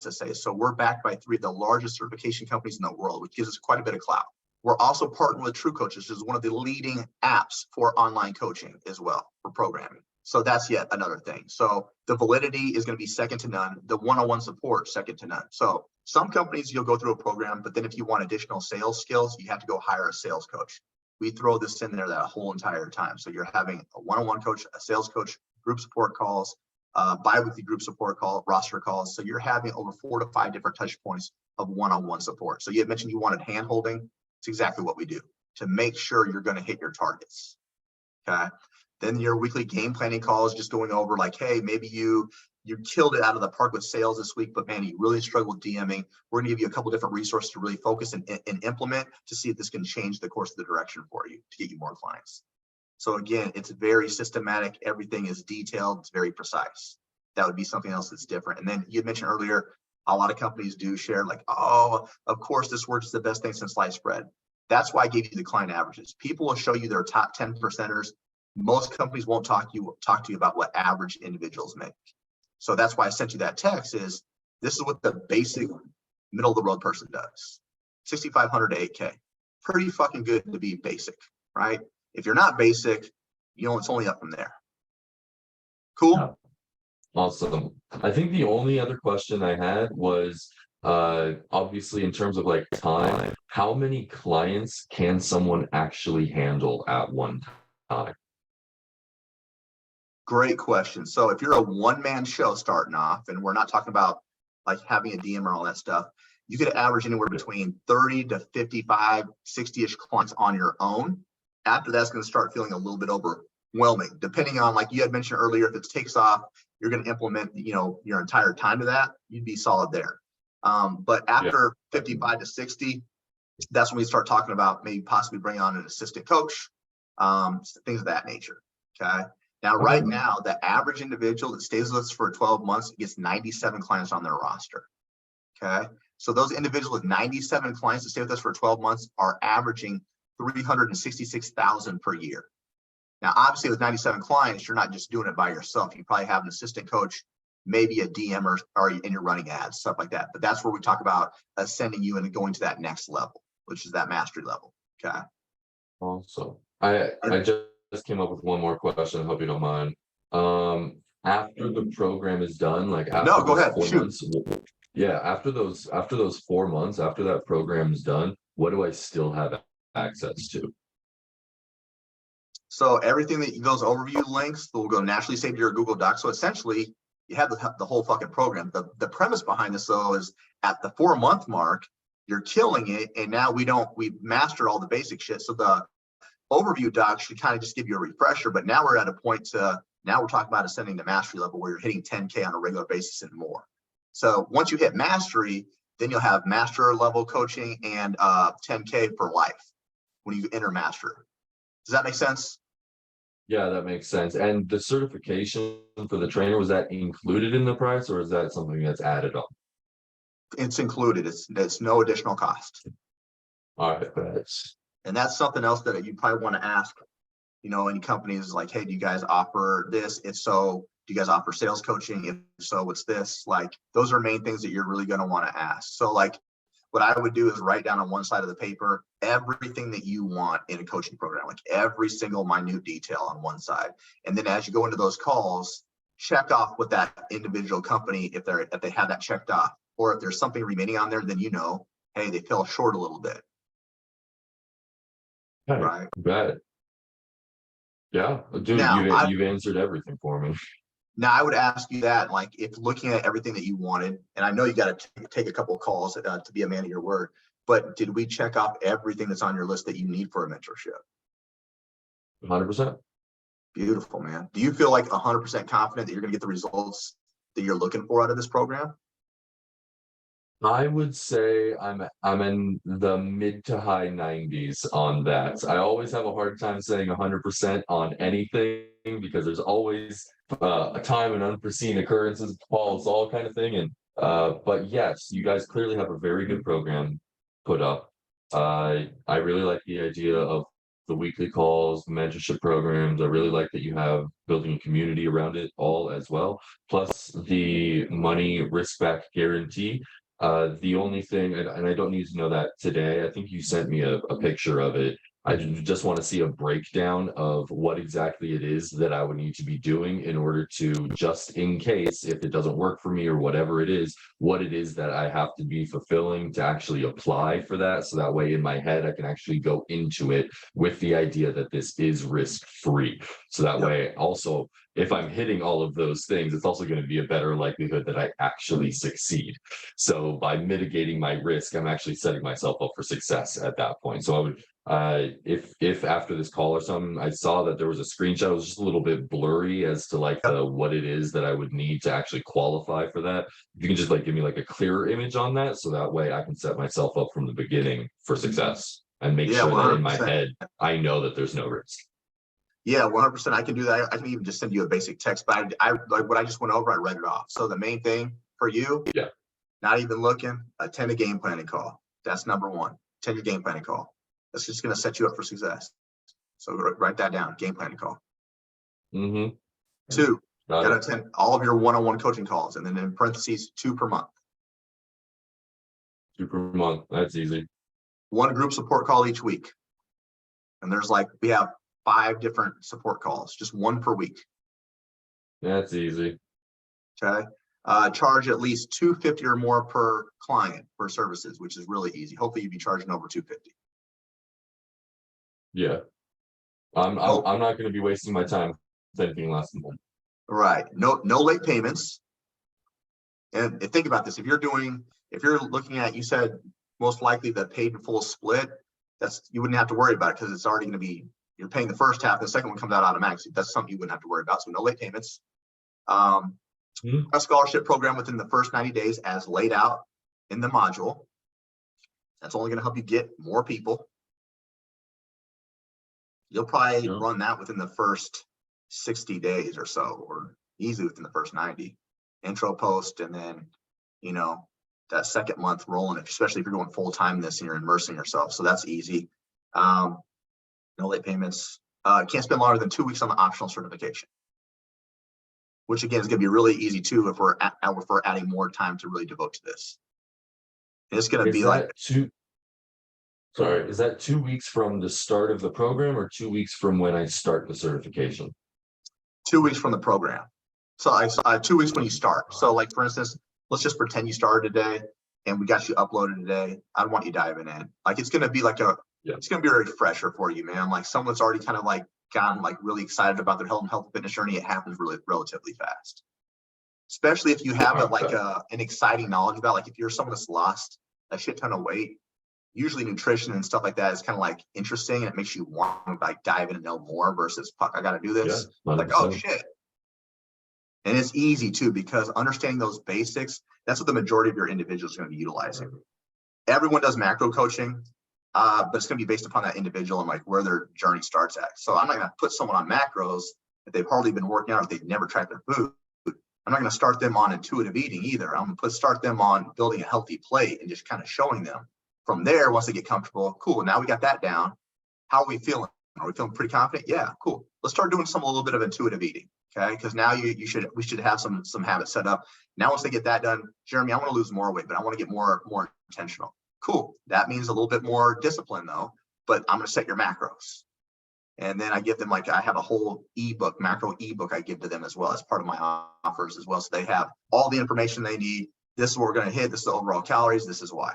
SSA. So we're backed by 3 of the largest certification companies in the world, which gives us quite a bit of clout. We're also partnered with True Coaches, which is one of the leading apps for online coaching as well, for programming. So that's yet another thing. So the validity is going to be second to none. The one-on-one support, second to none. So some companies, you'll go through a program, but then if you want additional sales skills, you have to go hire a sales coach. We throw this in there that whole entire time. So you're having a one-on-one coach, a sales coach, group support calls, bi-weekly group support call, roster calls. So you're having over 4 to 5 different touch points of one-on-one support. So you had mentioned you wanted hand-holding. It's exactly what we do to make sure you're going to hit your targets. Okay. Then your weekly game planning calls, just going over like, hey, maybe you killed it out of the park with sales this week, but man, you really struggle with DMing. We're gonna give you a couple different resources to really focus and implement to see if this can change the course of the direction for you to get you more clients. So again, it's very systematic. Everything is detailed. It's very precise. That would be something else that's different. And then you mentioned earlier, a lot of companies do share like, oh, of course, this works the best thing since sliced bread. That's why I gave you the client averages. People will show you their top 10 percenters. Most companies won't talk to you about what average individuals make. So that's why I sent you that text is this is what the basic middle of the road person does. 6,500 to 8K. Pretty fucking good to be basic, right? If you're not basic, it's only up from there. Cool. Yeah. Awesome. I think the only other question I had was obviously in terms of like time, how many clients can someone actually handle at one time? Great question. So if you're a one-man show starting off, and we're not talking about like having a DM or all that stuff, you could average anywhere between 30 to 55, 60-ish clients on your own. After that's going to start feeling a little bit overwhelming, depending on, like you had mentioned earlier, if it takes off, you're going to implement, your entire time to that, you'd be solid there. But after 55 to 60, that's when we start talking about maybe possibly bringing on an assistant coach, things of that nature. Okay. Now, right now, the average individual that stays with us for 12 months gets 97 clients on their roster. Okay. So those individuals with 97 clients that stay with us for 12 months are averaging 366,000 per year. Now, obviously, with 97 clients, you're not just doing it by yourself. You probably have an assistant coach, maybe a DM or and you're running ads, stuff like that. But that's where we talk about ascending you and going to that next level, which is that mastery level. Okay. Also, I just came up with one more question. I hope you don't mind. After the program is done, like after no, go ahead. 4 Shoot. months, yeah, after those 4 months, after that program is done, what do I still have access to? So everything those overview links will go naturally saved to your Google Doc. So essentially, you have the whole fucking program. The premise behind this though is at the 4-month mark, you're killing it, and now we've mastered all the basic shit. So the overview doc should kind of just give you a refresher. But now we're at a point now we're talking about ascending to mastery level where you're hitting 10K on a regular basis and more. So once you hit mastery, then you'll have master level coaching and 10K for life when you enter master. Does that make sense? Yeah, that makes sense. And the certification for the trainer, was that included in the price, or is that something that's added on? It's included. It's no additional cost. All right, thanks. And that's something else that you probably want to ask, any companies like, hey, do you guys offer this? If so, do you guys offer sales coaching? If so, what's this? Like, those are main things that you're really going to want to ask. So like, what I would do is write down on one side of the paper everything that you want in a coaching program, like every single minute detail on one side. And then as you go into those calls, check off with that individual company if they have that checked off, or if there's something remaining on there, then hey, they fell short a little bit. Okay, right. Got it. Yeah, dude, Now, you've answered everything for me. Now, I would ask you that, like, if looking at everything that you wanted, and I know you got to take a couple of calls to be a man of your word, but did we check off everything that's on your list that you need for a mentorship? 100%. Beautiful, man. Do you feel like 100% confident that you're going to get the results that you're looking for out of this program? I would say I'm in the mid to high 90s on that. I always have a hard time saying 100% on anything because there's always a time and unforeseen occurrences, falls, all kind of thing. And but yes, you guys clearly have a very good program put up. I really like the idea of the weekly calls, mentorship programs. I really like that you have building a community around it all as well. Plus the money risk back guarantee. The only thing, and I don't need to know that today, I think you sent me a picture of it. I just want to see a breakdown of what exactly it is that I would need to be doing in order to, just in case if it doesn't work for me or whatever it is, what it is that I have to be fulfilling to actually apply for that. So that way in my head, I can actually go into it with the idea that this is risk free. So that way also, if I'm hitting all of those things, it's also going to be a better likelihood that I actually succeed. So by mitigating my risk, I'm actually setting myself up for success at that point. So I would, if after this call or something, I saw that there was a screenshot, it was just a little bit blurry as to like the what it is that I would need to actually qualify for that. If you can just like give me like a clearer image on that, so that way I can set myself up from the beginning for success and make Yeah, sure that in my 100%. head I know that there's no risk. Yeah, 100%. I can do that. I can even just send you a basic text, but I like what I just went over. I read it off. So the main thing for you, Yeah. not even looking, attend a game planning call. That's number one. Attend your game planning call. That's just going to set you up for success. So write that down. Game planning call. Mm-hmm. Two, Got got to it. attend all of your one-on-one coaching calls, and then in parentheses, 2 per month. 2 per month. That's easy. One group support call each week. And there's like, we have 5 different support calls, just 1 per week. That's easy. Okay. Charge at least $250 or more per client for services, which is really easy. Hopefully you'd be charging over $250. Yeah. I'm No, not going to be wasting my time with anything less than that. right. No late payments. And think about this. If you're looking at, you said most likely the paid in full split, you wouldn't have to worry about it because it's already going to be, you're paying the first half, the second one comes out automatically. That's something you wouldn't have to worry about. So no late payments. A scholarship program within the first 90 days as laid out in the module. That's only going to help you get more people. You'll probably run that within the first 60 days or so, or easily within the first 90. Intro post, and then, that second month rolling, especially if you're going full time this and you're immersing yourself. So that's easy. No late payments. Can't spend longer than 2 weeks on the optional certification, which again is going to be really easy too if we're adding more time to really devote to this. And it's going to be like Sorry, is that 2 weeks from the start of the program or 2 weeks from when I start the certification? 2 weeks from the program. So I 2 weeks when you start. So like, for instance, let's just pretend you started today and we got you uploaded today. I want you diving in. Like, it's going to be like it's going to be a refresher for you, man. Like someone that's already kind of like gotten like really excited about their health and fitness journey. It happens really relatively fast, especially if you have an exciting knowledge about, like if you're someone that's lost a shit ton of weight, usually nutrition and stuff like that is kind of like interesting and it makes you want to like dive in and know more versus fuck, I got to do this. Like, oh shit. And it's easy too, because understanding those basics, that's what the majority of your individuals are going to be utilizing. Everyone does macro coaching, but it's going to be based upon that individual and like where their journey starts at. So I'm not going to put someone on macros if they've hardly been working out, if they've never tracked their food. I'm not going to start them on intuitive eating either. I'm going to start them on building a healthy plate and just kind of showing them. From there, once they get comfortable, cool, now we got that down. How are we feeling? Are we feeling pretty confident? Yeah, cool. Let's start doing a little bit of intuitive eating, okay? Because now we should have some habits set up. Now, once they get that done, Jeremy, I want to lose more weight, but I want to get more intentional. Cool. That means a little bit more discipline though, but I'm going to set your macros. And then I give them, like, I have a whole macro ebook I give to them as well as part of my offers as well. So they have all the information they need. This is what we're going to hit. This is the overall calories. This is why.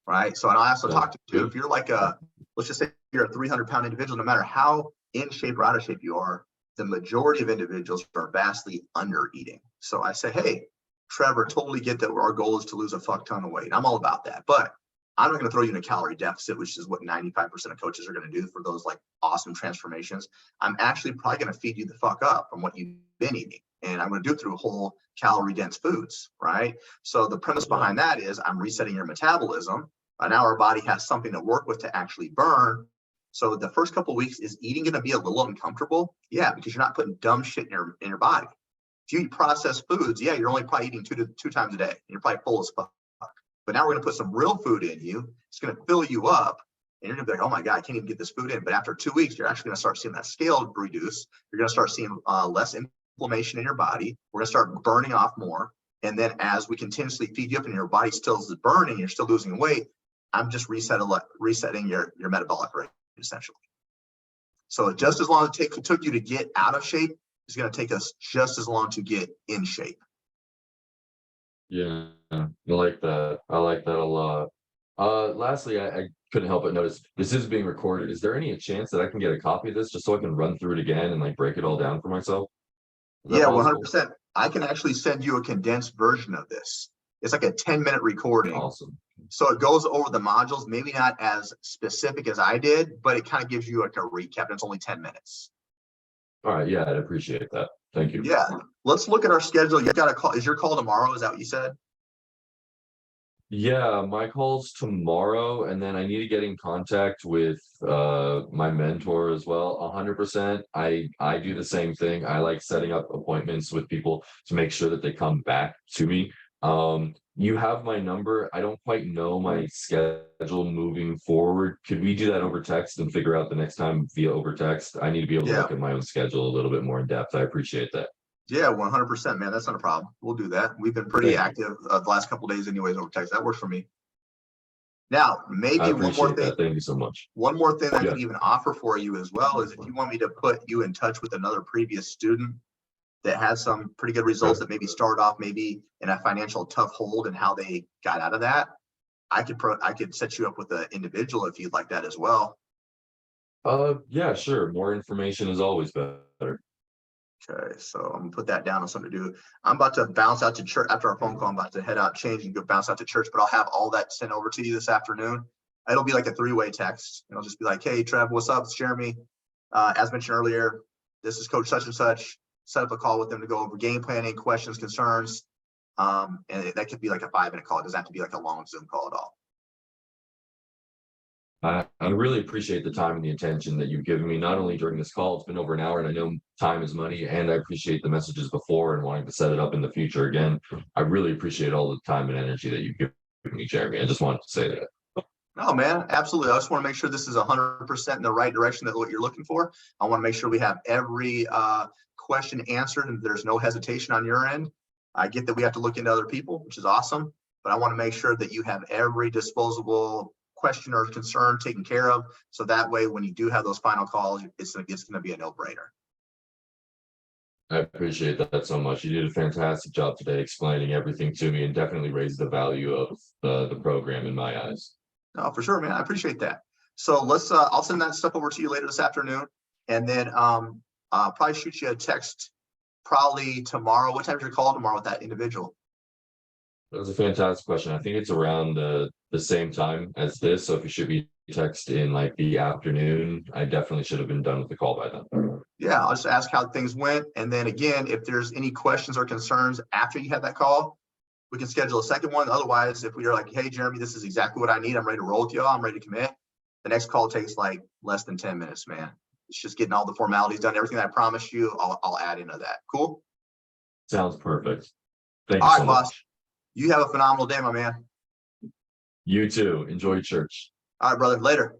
Right. So, and I also talk to you, if you're like let's just say you're a 300-pound individual, no matter how in shape or out of shape you are, the majority of individuals are vastly under eating. So I say, hey, Trevor, totally get that our goal is to lose a fuck ton of weight. I'm all about that. But I'm not going to throw you in a calorie deficit, which is what 95% of coaches are going to do for those like awesome transformations. I'm actually probably going to feed you the fuck up from what you've been eating. And I'm going to do it through whole calorie dense foods. Right. So the premise behind that is I'm resetting your metabolism. Now our body has something to work with to actually burn. So the first couple of weeks, is eating going to be a little uncomfortable? Yeah, because you're not putting dumb shit in your body. If you eat processed foods, yeah, you're only probably eating two times a day. And you're probably full as fuck. But now we're going to put some real food in you. It's going to fill you up. And you're gonna be like, oh my God, I can't even get this food in. But after 2 weeks, you're actually gonna start seeing that scale reduce. You're gonna start seeing less inflammation in your body. We're gonna start burning off more. And then as we continuously feed you up and your body still is burning, you're still losing weight, I'm just resetting your metabolic rate, essentially. So just as long as it took you to get out of shape, it's going to take us just as long to get in shape. Yeah, I like that. I like that a lot. Lastly, I couldn't help but notice this is being recorded. Is there any chance that I can get a copy of this just so I can run through it again and like break it all down for myself? Is that Yeah, possible? 100%. I can actually send you a condensed version of this. It's like a 10-minute recording. Awesome. So it goes over the modules, maybe not as specific as I did, but it kind of gives you like a recap. And it's only 10 minutes. All right. Yeah, I'd appreciate that. Thank you. Yeah. Let's look at our schedule. You got a call. Is your call tomorrow? Is that what you said? Yeah, my call's tomorrow, and then I need to get in contact with my mentor as well. 100%. I do the same thing. I like setting up appointments with people to make sure that they come back to me. You have my number. I don't quite know my schedule moving forward. Could we do that over text and figure out the next time via over text? I need to be able to Yeah. look at my own schedule a little bit more in depth. I appreciate that. Yeah, 100%, man. That's not a problem. We'll do that. We've been pretty Thank you. active the last couple of days anyways over text. That works for me. Now, I maybe one more appreciate thing. that. Thank you so much. One more thing I Yeah. could even offer for you as well is if you want me to put you in touch with another previous student that has some pretty good results that maybe started off maybe in a financial tough hold and how they got out of that, I could set you up with an individual if you'd like that as well. Yeah, sure. More information is always better. Okay, so I'm gonna put that down on something to do. I'm about to bounce out to church after our phone call. I'm about to head out, change, and go bounce out to church. But I'll have all that sent over to you this afternoon. It'll be like a 3-way text. It'll just be like, "Hey, Trev, what's up? It's Jeremy. As mentioned earlier, this is Coach such and such. Set up a call with them to go over game planning, questions, concerns, and that could be like a 5-minute call. It doesn't have to be like a long Zoom call at all." I really appreciate the time and the attention that you've given me, not only during this call, it's been over an hour, and I know time is money, and I appreciate the messages before and wanting to set it up in the future again. I really appreciate all the time and energy that you've given me, Jeremy. I just wanted to say that. No, man, absolutely. I just want to make sure this is 100% in the right direction that what you're looking for. I want to make sure we have every question answered and there's no hesitation on your end. I get that we have to look into other people, which is awesome, but I want to make sure that you have every disposable question or concern taken care of. So that way, when you do have those final calls, it's going to be a no-brainer. I appreciate that so much. You did a fantastic job today explaining everything to me and definitely raised the value of the program in my eyes. No, for sure, man. I appreciate that. So let's, I'll send that stuff over to you later this afternoon. And then probably shoot you a text probably tomorrow. What time's your call tomorrow with that individual? That was a fantastic question. I think it's around the same time as this. So if you should be text in like the afternoon, I definitely should have been done with the call by then. Yeah, I'll just ask how things went. And then again, if there's any questions or concerns after you have that call, we can schedule a second one. Otherwise, if we are like, hey, Jeremy, this is exactly what I need. I'm ready to roll with y'all. I'm ready to commit. The next call takes like less than 10 minutes, man. It's just getting all the formalities done. Everything that I promised you, I'll add into that. Cool? Sounds perfect. Thank you All so right, boss. much. You have a phenomenal day, my man. You too. Enjoy church. All right, brother. Later.